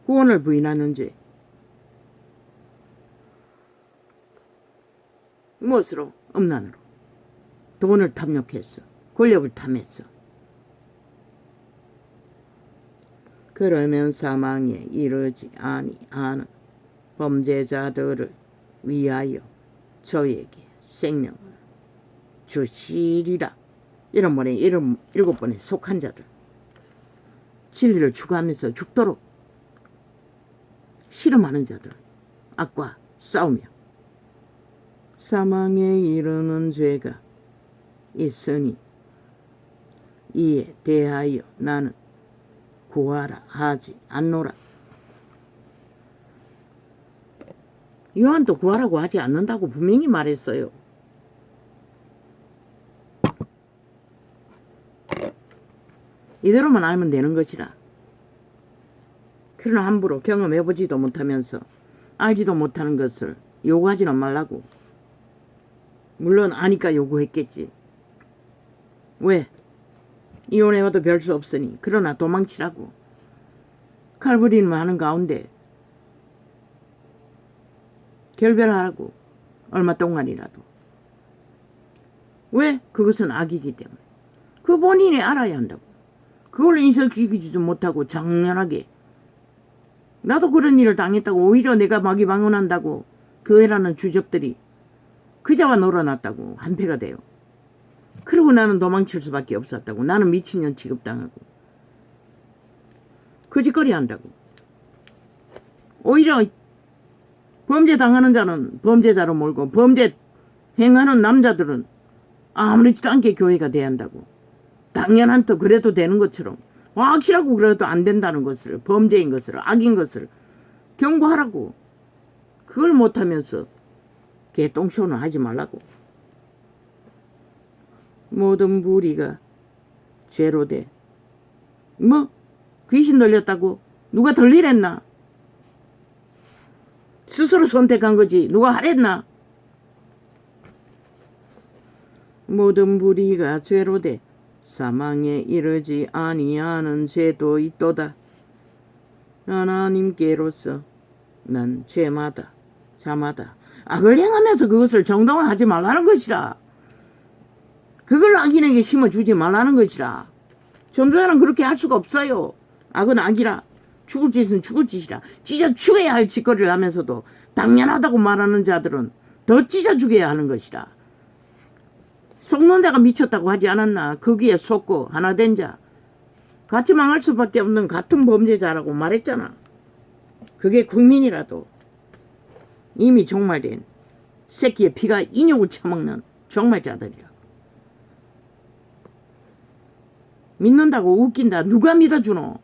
구원을 부인하는 죄. 무엇으로? 음란으로. 돈을 탐욕했어. 권력을 탐했어. 그러면 사망에 이르지 아니하는 범죄자들을 위하여 저에게 생명을 주시리라. 이런 번에 7번에 속한 자들. 진리를 추구하면서 죽도록 실험하는 자들. 악과 싸우며 사망에 이르는 죄가 있으니 이에 대하여 나는 구하라 하지 않노라. 요한도 구하라고 하지 않는다고 분명히 말했어요. 이대로만 알면 되는 것이라. 그러나 함부로 경험해보지도 못하면서 알지도 못하는 것을 요구하지는 말라고. 물론 아니까 요구했겠지. 왜? 이혼해와도 별 수 없으니. 그러나 도망치라고. 칼부림을 하는 가운데 결별하라고. 얼마 동안이라도. 왜? 그것은 악이기 때문에. 그 본인이 알아야 한다고. 그걸 인식시키지도 못하고 장렬하게 나도 그런 일을 당했다고 오히려 내가 막이 방언한다고 교회라는 주접들이 그자와 놀아놨다고 한패가 돼요. 그리고 나는 도망칠 수밖에 없었다고. 나는 미친년 취급당하고 거짓거리 한다고. 오히려 범죄 당하는 자는 범죄자로 몰고 범죄 행하는 남자들은 아무렇지도 않게 교회가 돼야 한다고. 당연한 또 그래도 되는 것처럼 확실하고 그래도 안 된다는 것을, 범죄인 것을, 악인 것을 경고하라고. 그걸 못하면서 개똥쇼는 하지 말라고. 모든 무리가 죄로 돼. 뭐 귀신 들렸다고 누가 들리랬나? 스스로 선택한 거지 누가 하랬나? 모든 무리가 죄로 돼 사망에 이르지 아니하는 죄도 있도다. 하나님께로서 난 죄마다 자마다 악을 행하면서 그것을 정당화하지 말라는 것이라. 그걸 악인에게 심어주지 말라는 것이라. 전도자는 그렇게 할 수가 없어요. 악은 악이라. 죽을 짓은 죽을 짓이라. 찢어 죽여야 할 짓거리를 하면서도 당연하다고 말하는 자들은 더 찢어 죽여야 하는 것이라. 속는 자가 미쳤다고 하지 않았나? 거기에 속고 하나 된 자. 같이 망할 수밖에 없는 같은 범죄자라고 말했잖아. 그게 국민이라도 이미 종말된 새끼의 피가 인육을 처먹는 종말자들이라고. 믿는다고 웃긴다. 누가 믿어주노?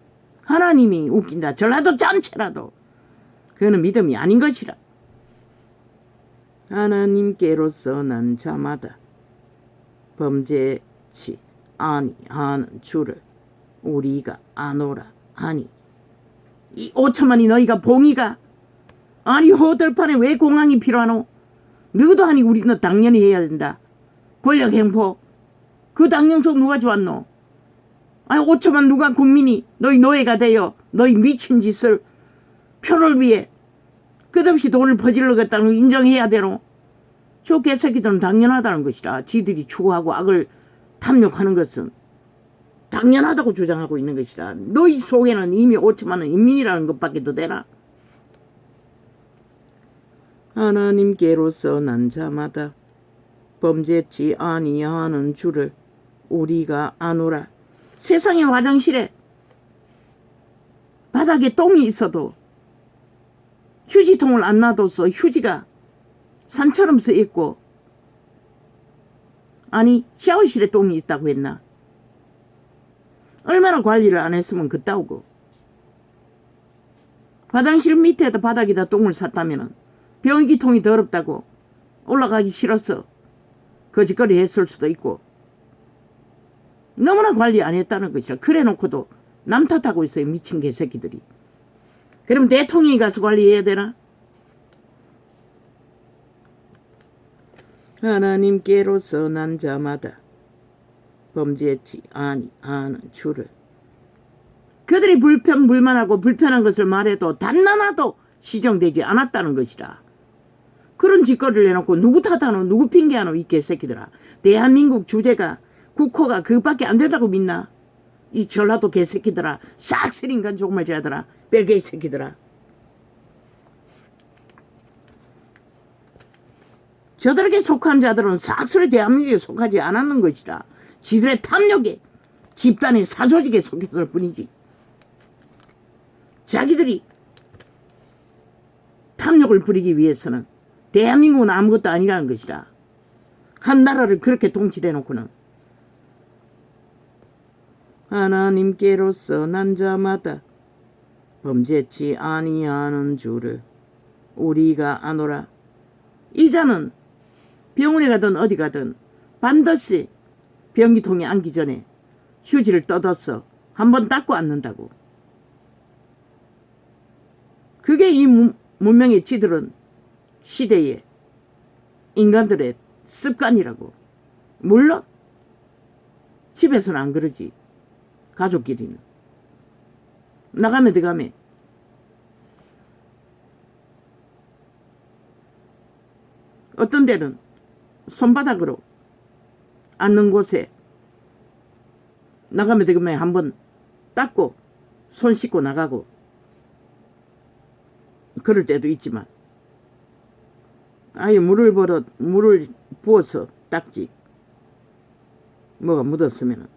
하나님이 웃긴다. 전라도 전체라도 그거는 믿음이 아닌 것이라. 하나님께로서 난 자마다 범죄치 아니하는 줄을 우리가 아노라 하니. 이 5천만이 너희가 봉이가 아니 호들판에 왜 공항이 필요하노? 너도 하니 우리는 당연히 해야 된다. 권력 행포 그 당연성 누가 좋았노? 아니 5천만 누가 국민이 너희 노예가 되어 너희 미친 짓을 표를 위해 끝없이 돈을 퍼질러겠다는 걸 인정해야 되노? 저 개새끼들은 당연하다는 것이라. 지들이 추구하고 악을 탐욕하는 것은 당연하다고 주장하고 있는 것이라. 너희 속에는 이미 5천만은 인민이라는 것밖에 더 되나? 하나님께로서 난 자마다 범죄치 아니하는 줄을 우리가 아노라. 세상의 화장실에 바닥에 똥이 있어도 휴지통을 안 놔둬서 휴지가 산처럼 서 있고, 아니 샤워실에 똥이 있다고 했나? 얼마나 관리를 안 했으면 그따오고. 화장실 밑에다 바닥에다 똥을 쌌다면 변기통이 더럽다고 올라가기 싫어서 거짓거리 했을 수도 있고. 너무나 관리 안 했다는 것이라. 그래 놓고도 남 탓하고 있어요. 미친 개새끼들이. 그럼 대통령이 가서 관리해야 되나? 하나님께로서 난 자마다 범죄치 아니하는 줄을. 그들이 불평불만하고 불편한 것을 말해도 단 하나도 시정되지 않았다는 것이라. 그런 짓거리를 해놓고 누구 탓하노? 누구 핑계하노? 이 개새끼들아. 대한민국 주제가 국호가 그밖에 안 된다고 믿나? 이 전라도 개새끼들아. 싹쓸인간 종말자들아. 뺄개 새끼들아. 저들에게 속한 자들은 싹쓸이 대한민국에 속하지 않았는 것이라. 지들의 탐욕에 집단의 사조직에 속했을 뿐이지. 자기들이 탐욕을 부리기 위해서는 대한민국은 아무것도 아니라는 것이라. 한 나라를 그렇게 통치를 해놓고는. 하나님께로서 난 자마다 범죄치 아니하는 줄을 우리가 아노라. 이 자는 병원에 가든 어디 가든 반드시 변기통에 앉기 전에 휴지를 떠들어서 한번 닦고 앉는다고. 그게 이 문명의 지들은 시대의 인간들의 습관이라고. 물론 집에서는 안 그러지. 가족끼리는. 나가면 들어가면 어떤 데는 손바닥으로 앉는 곳에 나가면 들어가면 한번 닦고 손 씻고 나가고 그럴 때도 있지만 아예 물을 부어서 닦지. 뭐가 묻었으면은.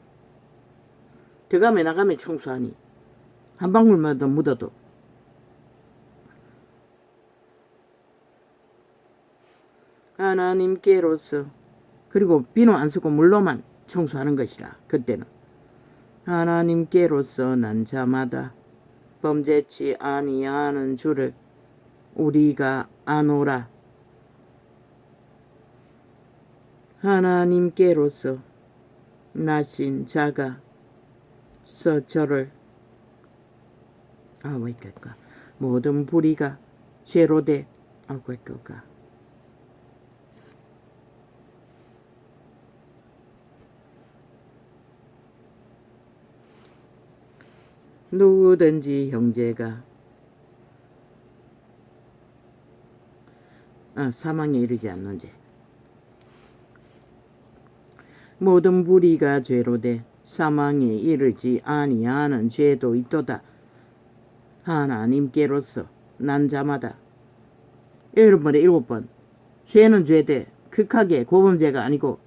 들어가면 나가면 청소하니 한 방울만 더 묻어도. 하나님께로서 그리고 비누 안 쓰고 물로만 청소하는 것이라. 그때는 하나님께로서 난 자마다 범죄치 아니하는 줄을 우리가 아노라. 하나님께로서 나신 자가 저를 왜 이럴까 모든 불의가 죄로 돼 왜 이럴까 누구든지 형제가 사망에 이르지 않는 죄 모든 불의가 죄로 돼 사망에 이르지 아니하는 죄도 있도다. 하나님께로서 난 자마다 7번에 7번 죄는 죄돼 극하게 고범죄가 아니고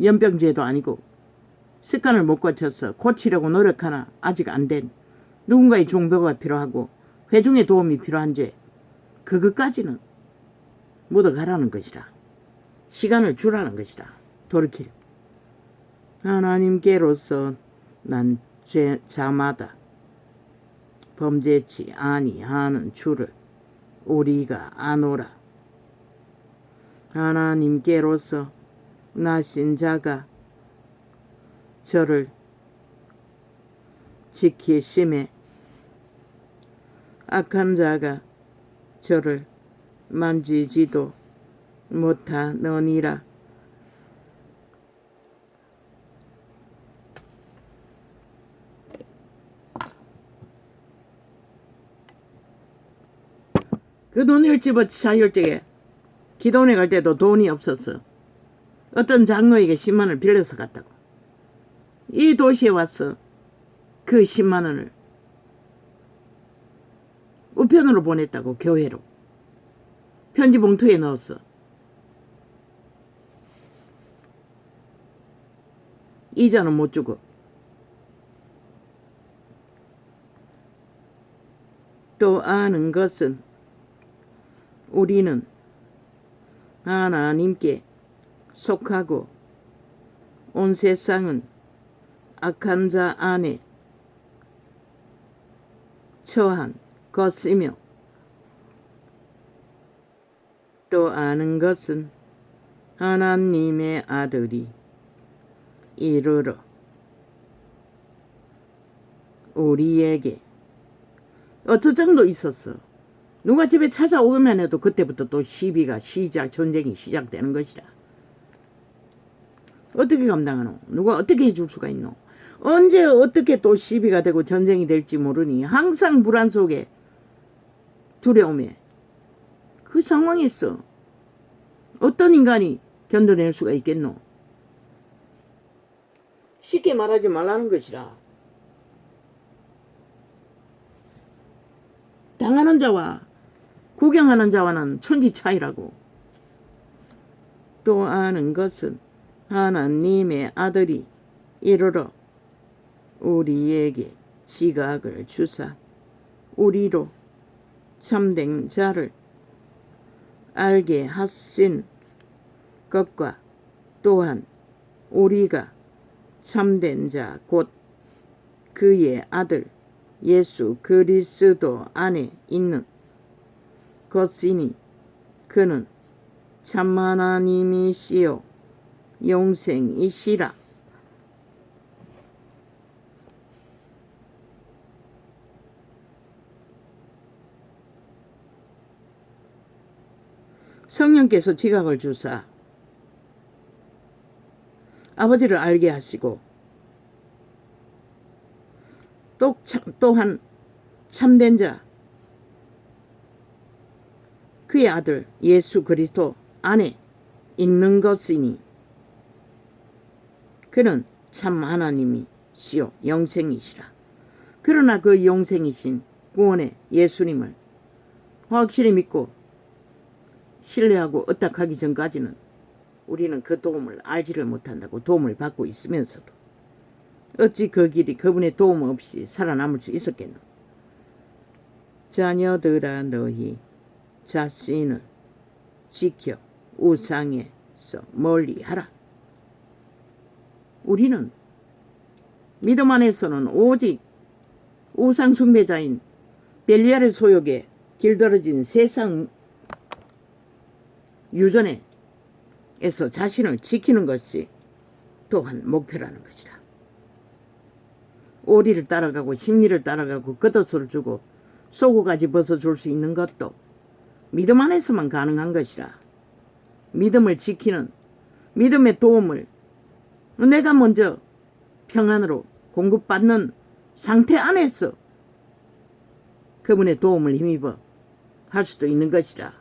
연병죄도 아니고 습관을 못 고쳐서 고치려고 노력하나 아직 안 된 누군가의 중보가 필요하고 회중의 도움이 필요한 죄 그것까지는 묻어가라는 것이라. 시간을 주라는 것이라. 돌이키려. 하나님께로서 난 자마다 범죄치 아니하는 줄을 우리가 아노라. 하나님께로서 나신 자가 저를 지키심에 악한 자가 저를 만지지도 못하느니라. 그 돈을 집어 차일 적에 기도원에 갈 때도 돈이 없었어. 어떤 장로에게 10만원을 빌려서 갔다고. 이 도시에 와서 그 10만원을 우편으로 보냈다고. 교회로 편지 봉투에 넣었어. 이자는 못 주고. 또 아는 것은 우리는 하나님께 속하고 온 세상은 악한 자 안에 처한 것이며 또 아는 것은 하나님의 아들이 이르러 우리에게 어쩔 정도 있었어. 누가 집에 찾아오기만 해도 그때부터 또 시비가 전쟁이 시작되는 것이라. 어떻게 감당하노? 누가 어떻게 해줄 수가 있노? 언제 어떻게 또 시비가 되고 전쟁이 될지 모르니 항상 불안 속에 두려움에 그 상황에서 어떤 인간이 견뎌낼 수가 있겠노? 쉽게 말하지 말라는 것이라. 당하는 자와 구경하는 자와는 천지 차이라고. 또 아는 것은 하나님의 아들이 이르러 우리에게 지각을 주사 우리로 참된 자를 알게 하신 것과 또한 우리가 참된 자 곧 그의 아들 예수 그리스도 안에 있는 것이니 그는 참 하나님이시요 영생이시라. 성령께서 지각을 주사 아버지를 알게 하시고 또한 참된 자 그의 아들 예수 그리스도 안에 있는 것이니 그는 참 하나님이시요 영생이시라. 그러나 그 영생이신 구원의 예수님을 확실히 믿고 신뢰하고 의탁하기 전까지는 우리는 그 도움을 알지를 못한다고. 도움을 받고 있으면서도 어찌 그 길이 그분의 도움 없이 살아남을 수 있었겠노? 자녀들아 너희 자신을 지켜 우상에서 멀리하라. 우리는 믿음 안에서는 오직 우상 숭배자인 벨리알의 소욕에 길들어진 세상 유전에서 자신을 지키는 것이 또한 목표라는 것이라. 오리를 따라가고 심리를 따라가고 겉옷을 주고 속옷까지 벗어줄 수 있는 것도 믿음 안에서만 가능한 것이라. 믿음을 지키는 믿음의 도움을 내가 먼저 평안으로 공급받는 상태 안에서 그분의 도움을 힘입어 할 수도 있는 것이라.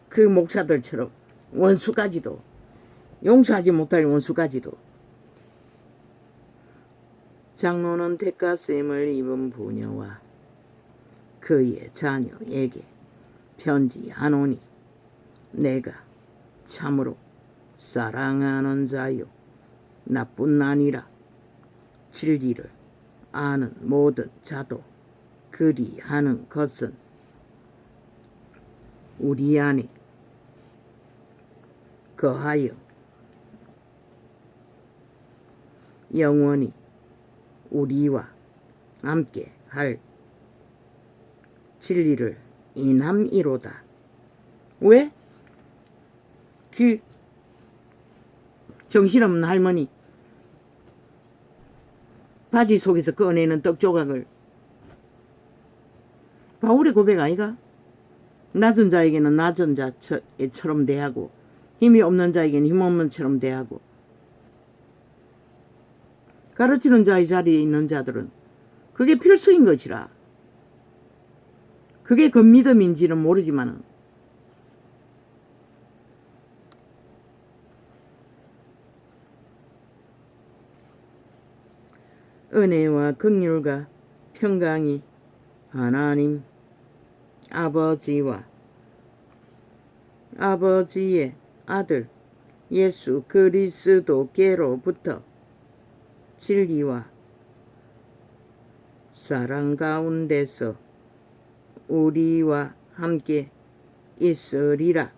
그 목사들처럼 원수까지도, 용서하지 못할 원수까지도. 장로는 대가쓰임을 입은 부녀와 그의 자녀에게 편지하노니 내가 참으로 사랑하는 자요 나뿐 아니라 진리를 아는 모든 자도 그리하는 것은 우리 안에 거하여 영원히 우리와 함께 할 진리를 인함이로다. 왜? 그 정신없는 할머니 바지 속에서 꺼내는 떡 조각을 바울의 고백 아이가? 낮은 자에게는 낮은 자처럼 대하고 힘이 없는 자에게는 힘없는 처럼 대하고 가르치는 자의 자리에 있는 자들은 그게 필수인 것이라. 그게 겉믿음인지는 모르지만 은혜와 긍휼과 평강이 하나님 아버지와 아버지의 아들 예수 그리스도께로부터 진리와 사랑 가운데서 우리와 함께 있으리라.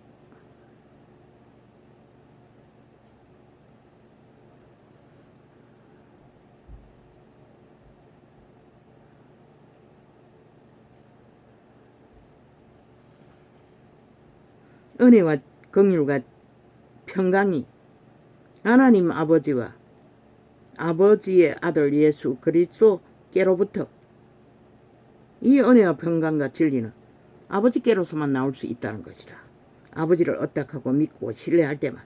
은혜와 긍휼과 평강이 하나님 아버지와 아버지의 아들 예수 그리스도께로부터, 이 은혜와 평강과 진리는 아버지께로서만 나올 수 있다는 것이라. 아버지를 어떡하고 믿고 신뢰할 때만.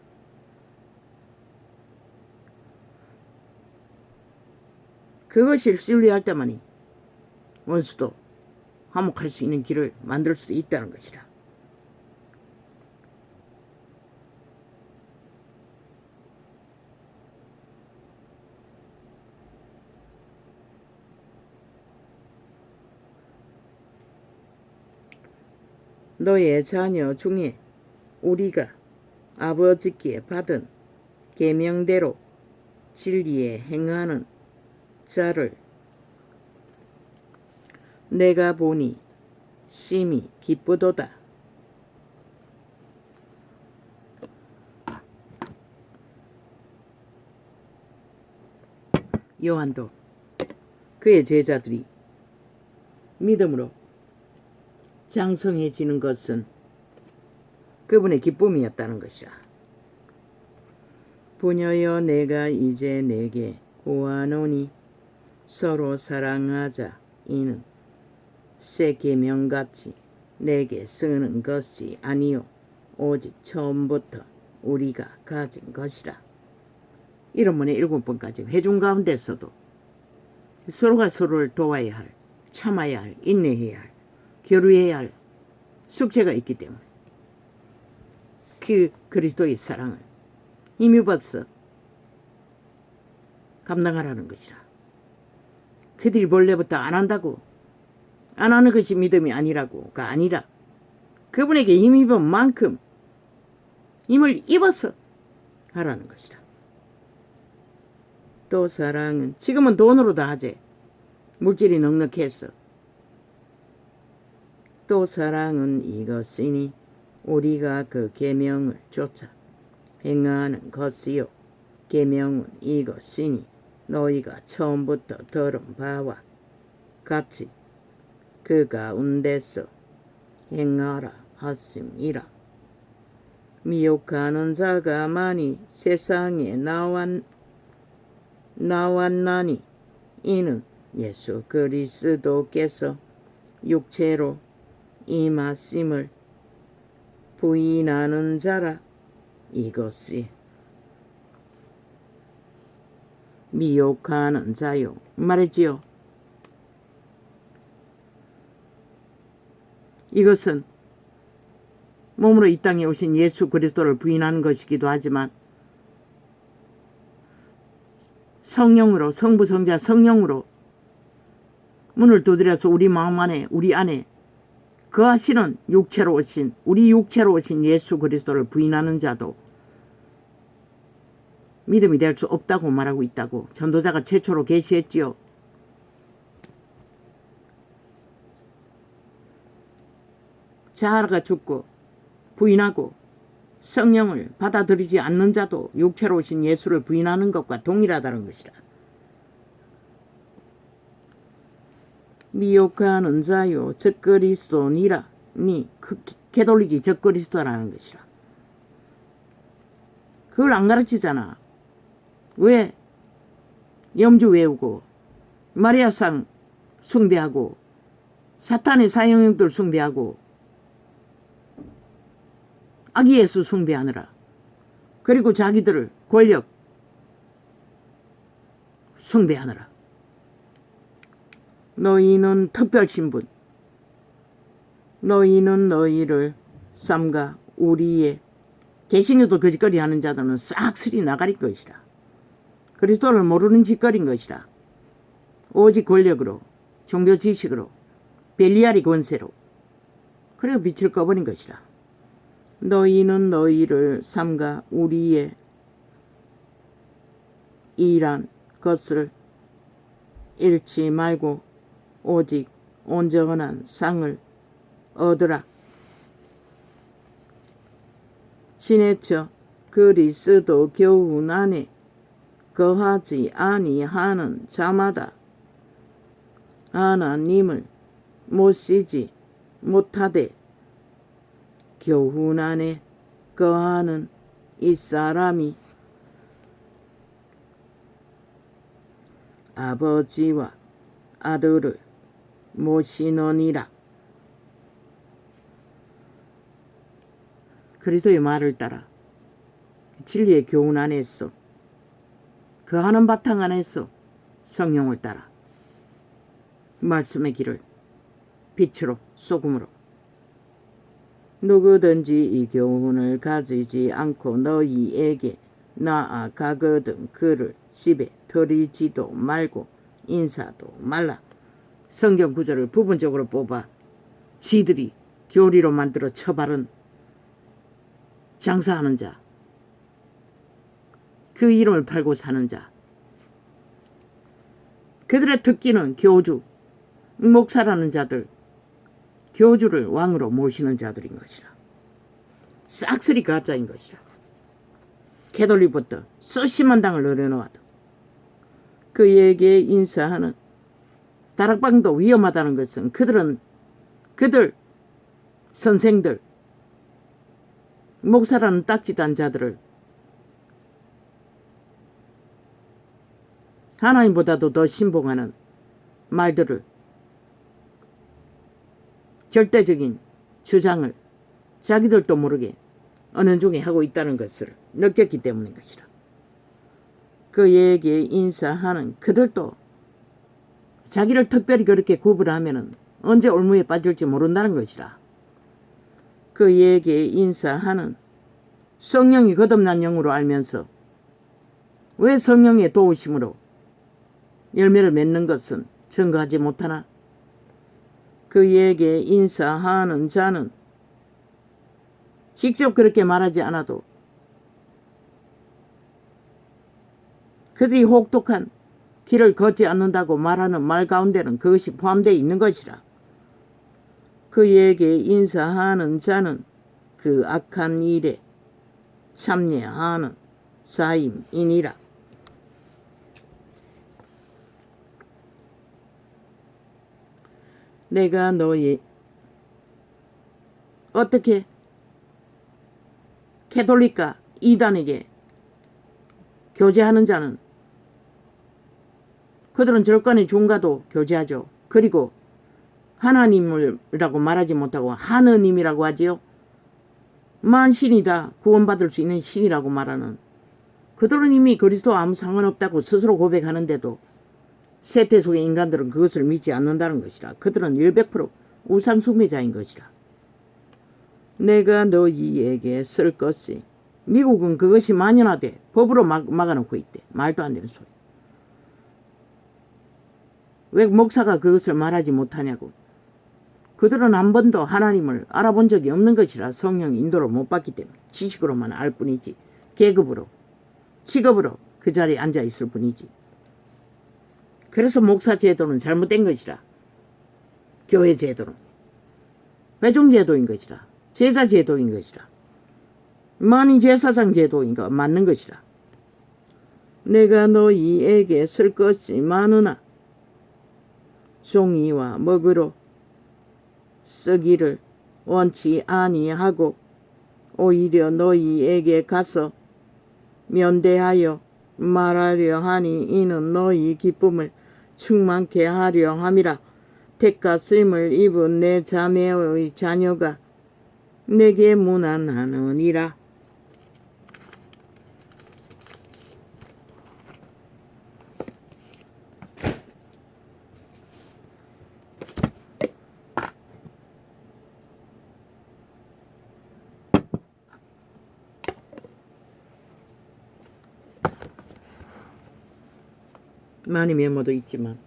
그것을 신뢰할 때만이 원수도 화목할 수 있는 길을 만들 수도 있다는 것이라. 너의 자녀 중에 우리가 아버지께 받은 계명대로 진리에 행하는 자를 내가 보니 심히 기쁘도다. 요한도 그의 제자들이 믿음으로 장성해지는 것은 그분의 기쁨이었다는 것이야. 부녀여 내가 이제 내게 구하노니 서로 사랑하자. 이는 새 계명같이 내게 쓰는 것이 아니요 오직 처음부터 우리가 가진 것이라. 이런 문에 7번까지 회중 가운데서도 서로가 서로를 도와야 할, 참아야 할, 인내해야 할, 교류해야 할 숙제가 있기 때문에 그 그리스도의 사랑을 힘입어서 감당하라는 것이라. 그들이 본래부터 안 한다고, 안 하는 것이 믿음이 아니라고가 아니라 그분에게 힘입은 만큼 힘을 입어서 하라는 것이라. 또 사랑은 지금은 돈으로 다 하지. 물질이 넉넉해서. 또 사랑은 이것이니 우리가 그 계명을 쫓아 행하는 것이요 계명은 이것이니 너희가 처음부터 들은 바와 같이 그 가운데서 행하라 하심이라. 미혹하는 자가 많이 세상에 나왔나니 이는 예수 그리스도께서 육체로 임하심을 부인하는 자라. 이것이 미혹하는 자요 말했지요. 이것은 몸으로 이 땅에 오신 예수 그리스도를 부인하는 것이기도 하지만 성령으로, 성부 성자 성령으로 문을 두드려서 우리 마음 안에, 우리 안에 거하시는 육체로 오신, 우리 육체로 오신 예수 그리스도를 부인하는 자도 믿음이 될 수 없다고 말하고 있다고 전도자가 최초로 계시했지요. 자아가 죽고 부인하고 성령을 받아들이지 않는 자도 육체로 오신 예수를 부인하는 것과 동일하다는 것이라. 미혹하는 자요 적그리스도니라. 니 캐톨릭이 적그리스도라는 것이라. 그걸 안 가르치잖아. 왜? 염주 외우고 마리아상 숭배하고 사탄의 사형형들 숭배하고 아기 예수 숭배하느라. 그리고 자기들을 권력 숭배하느라. 너희는 특별신분, 너희는 너희를 삼가 우리의 개신교도 거짓거리 하는 자들은 싹쓸이 나가릴 것이라. 그리스도를 모르는 짓거리인 것이라. 오직 권력으로, 종교 지식으로, 벨리알이 권세로, 그리고 빛을 꺼버린 것이라. 너희는 너희를 삼가 우리의 일한 것을 잃지 말고 오직 온전한 상을 얻으라. 지내쳐 그리스도 교훈 안에 거하지 아니하는 자마다 하나님을 모시지 못하되 교훈 안에 거하는 이 사람이 아버지와 아들을 모시느니라. 그리스도의 말을 따라 진리의 교훈 안에서 거하는 바탕 안에서 성령을 따라 말씀의 길을 빛으로 소금으로 누구든지 이 교훈을 가지지 않고 너희에게 나아가거든 그를 집에 들이지도 말고 인사도 말라. 성경 구절을 부분적으로 뽑아 지들이 교리로 만들어 처바른 장사하는 자, 그 이름을 팔고 사는 자, 그들의 특기는 교주, 목사라는 자들, 교주를 왕으로 모시는 자들인 것이라. 싹쓸이 가짜인 것이라. 캐톨릭부터 수십만 당을 늘어놓아도 그에게 인사하는 다락방도 위험하다는 것은 그들 선생들, 목사라는 딱지단 자들을 하나님보다도 더 신봉하는 말들을, 절대적인 주장을 자기들도 모르게 은연중에 하고 있다는 것을 느꼈기 때문인 것이라. 그에게 인사하는 그들도 자기를 특별히 그렇게 구분하면 언제 올무에 빠질지 모른다는 것이라. 그에게 인사하는 성령이 거듭난 영으로 알면서 왜 성령의 도우심으로 열매를 맺는 것은 증거하지 못하나? 그에게 인사하는 자는 직접 그렇게 말하지 않아도 그들이 혹독한 길을 걷지 않는다고 말하는 말 가운데는 그것이 포함되어 있는 것이라. 그에게 인사하는 자는 그 악한 일에 참여하는 사임이니라. 내가 너희 어떻게 캐톨릭과 이단에게 교제하는 자는 그들은 절간의 중과도 교제하죠. 그리고 하나님이라고 말하지 못하고 하느님이라고 하지요. 만신이다 구원받을 수 있는 신이라고 말하는 그들은 이미 그리스도와 아무 상관없다고 스스로 고백하는데도 세태 속의 인간들은 그것을 믿지 않는다는 것이라. 그들은 100% 우상숭배자인 것이라. 내가 너희에게 쓸 것이 미국은 그것이 만연하되 법으로 막아놓고 있대. 말도 안 되는 소리. 왜 목사가 그것을 말하지 못하냐고. 그들은 한 번도 하나님을 알아본 적이 없는 것이라. 성령의 인도를 못 받기 때문에 지식으로만 알 뿐이지 계급으로 직업으로 그 자리에 앉아 있을 뿐이지. 그래서 목사 제도는 잘못된 것이라. 교회 제도는 회중 제도인 것이라. 제자 제도인 것이라. 만인 제사장 제도인 거 맞는 것이라. 내가 너희에게 쓸 것이 많으나 종이와 먹으로 쓰기를 원치 아니하고 오히려 너희에게 가서 면대하여 말하려 하니 이는 너희 기쁨을 충만케 하려 함이라. 택가심을 입은 내 자매의 자녀가 내게 문안하느니라. 많이 메모도 있지만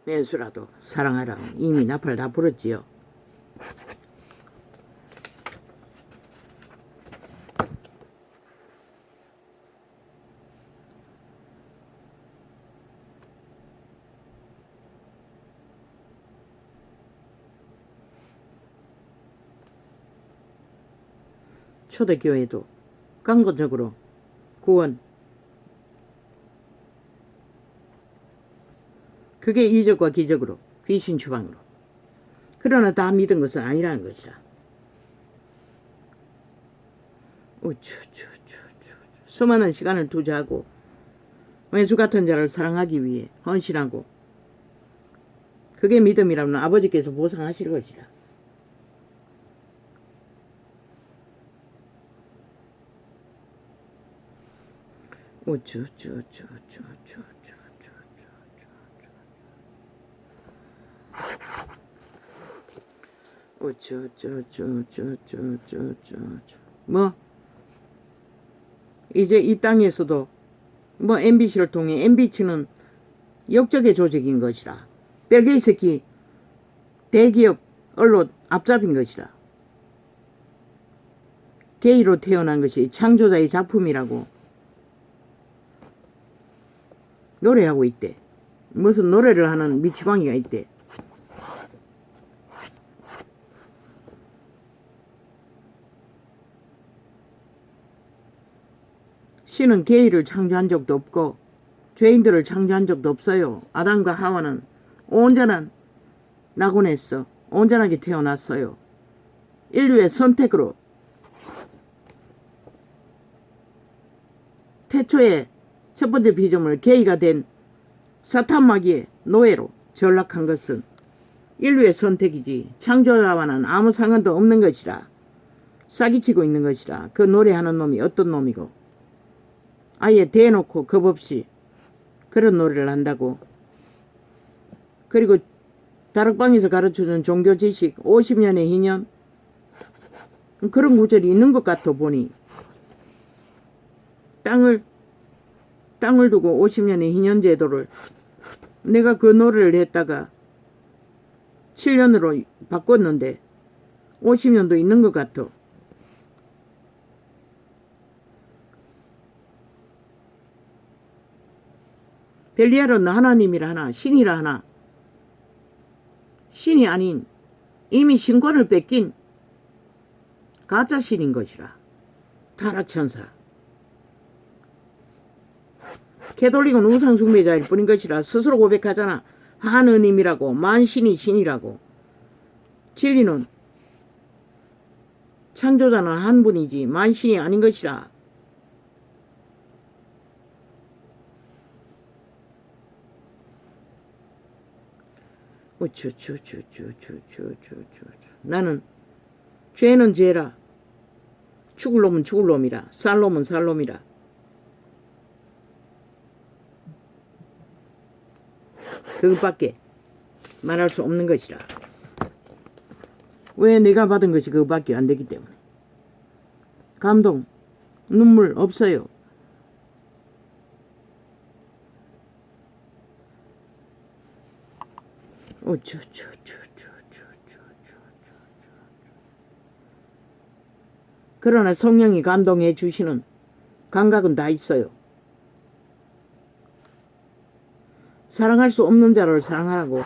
매수라도 사랑하라 이미 나팔 다 불었지요. 초대교회도 강건적으로 구원 그게 이적과 기적으로 귀신 추방으로 그러나 다 믿은 것은 아니라는 것이라. 수많은 시간을 투자하고 왼수 같은 자를 사랑하기 위해 헌신하고 그게 믿음이라면 아버지께서 보상하실 것이라. 뭐 이제 이 땅에서도 뭐 MBC를 통해 MBC는 역적의 조직인 것이라. 벨기에 새끼 대기업 언론 앞잡인 것이라. 게이로 태어난 것이 창조자의 작품이라고 노래하고 있대. 무슨 노래를 하는 미치광이가 있대. 신은 게이를 창조한 적도 없고 죄인들을 창조한 적도 없어요. 아담과 하와는 온전한 낙원에서 온전하게 태어났어요. 인류의 선택으로 태초의 첫 번째 피조물 게이가 된 사탄 마귀의 노예로 전락한 것은 인류의 선택이지 창조자와는 아무 상관도 없는 것이라. 사기치고 있는 것이라. 그 노래하는 놈이 어떤 놈이고 아예 대놓고 겁없이 그런 노래를 한다고. 그리고 다락방에서 가르쳐준 종교 지식 50년의 희년 그런 구절이 있는 것 같아 보니 땅을 두고 50년의 희년 제도를 내가 그 노래를 했다가 7년으로 바꿨는데 50년도 있는 것 같아. 벨리알은 하나님이라 하나 신이라 하나 신이 아닌 이미 신권을 뺏긴 가짜 신인 것이라. 타락천사. 캐톨릭은 우상숭배자일 뿐인 것이라 스스로 고백하잖아. 하느님이라고, 만신이 신이라고. 진리는 창조자는 한 분이지 만신이 아닌 것이라. 나는 죄는 죄라. 죽을 놈은 죽을 놈이라. 살 놈은 살 놈이라. 그것밖에 말할 수 없는 것이라. 왜 내가 받은 것이 그것밖에 안 되기 때문에. 감동, 눈물 없어요. 그러나 성령이 감동해 주시는 감각은 다 있어요. 사랑할 수 없는 자를 사랑하라고.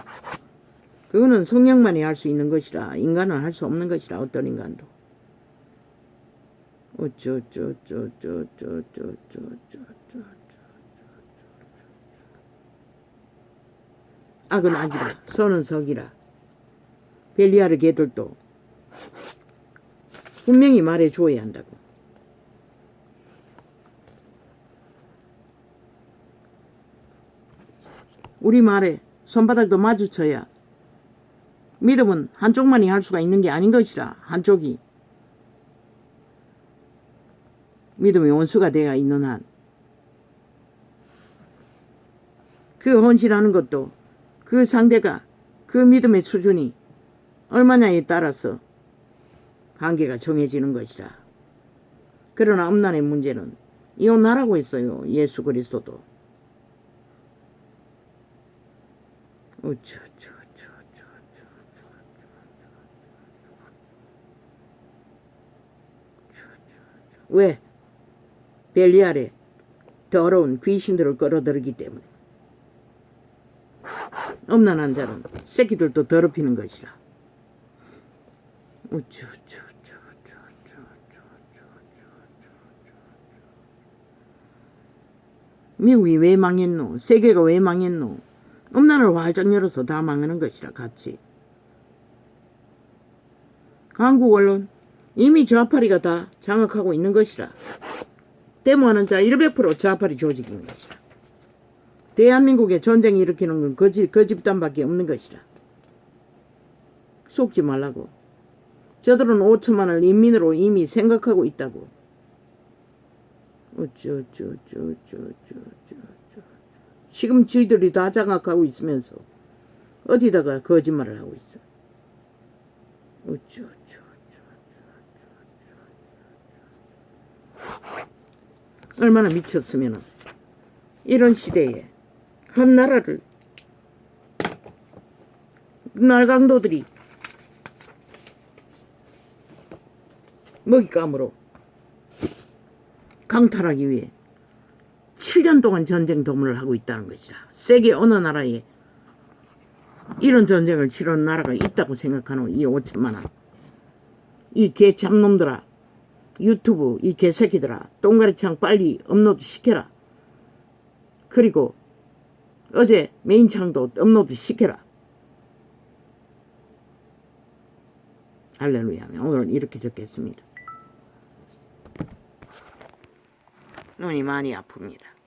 그거는 성령만이 할 수 있는 것이라. 인간은 할 수 없는 것이라. 어떤 인간도. 악은 악이라. 선은 석이라. 벨리아르 개들도 분명히 말해 주어야 한다고. 우리 말에 손바닥도 마주쳐야. 믿음은 한쪽만이 할 수가 있는 게 아닌 것이라. 한쪽이. 믿음의 원수가 되어 있는 한. 그 헌신하는 것도 그 상대가 그 믿음의 수준이 얼마냐에 따라서 한계가 정해지는 것이라. 그러나 음란의 문제는 이혼하라고 했어요. 예수 그리스도도. 왜? 벨리알에 더러운 귀신들을 끌어들이기 때문에. 음란한 자는 새끼들도 더럽히는 것이라. 미국이 왜 망했노? 세계가 왜 망했노? 음란을 활짝 열어서 다 망하는 것이라. 같이. 한국 언론 이미 좌파리가 다 장악하고 있는 것이라. 데모하는 자 100% 좌파리 조직인 것이라. 대한민국에 전쟁 일으키는 건 그 집단밖에 없는 것이라. 속지 말라고. 저들은 5천만을 인민으로 이미 생각하고 있다고. 지금 저희들이 다 장악하고 있으면서 어디다가 거짓말을 하고 있어. 얼마나 미쳤으면 이런 시대에 한 나라를 날강도들이 먹잇감으로 강탈하기 위해 7년 동안 전쟁 도모를 하고 있다는 것이라. 세계 어느 나라에 이런 전쟁을 치르는 나라가 있다고 생각하노? 이 5천만 원. 이 개 잡놈들아. 유튜브 이 개새끼들아. 똥가리창 빨리 업로드 시켜라. 그리고 어제 메인창도 업로드 시켜라. 할렐루야. 오늘은 이렇게 적겠습니다. 눈이 많이 아픕니다.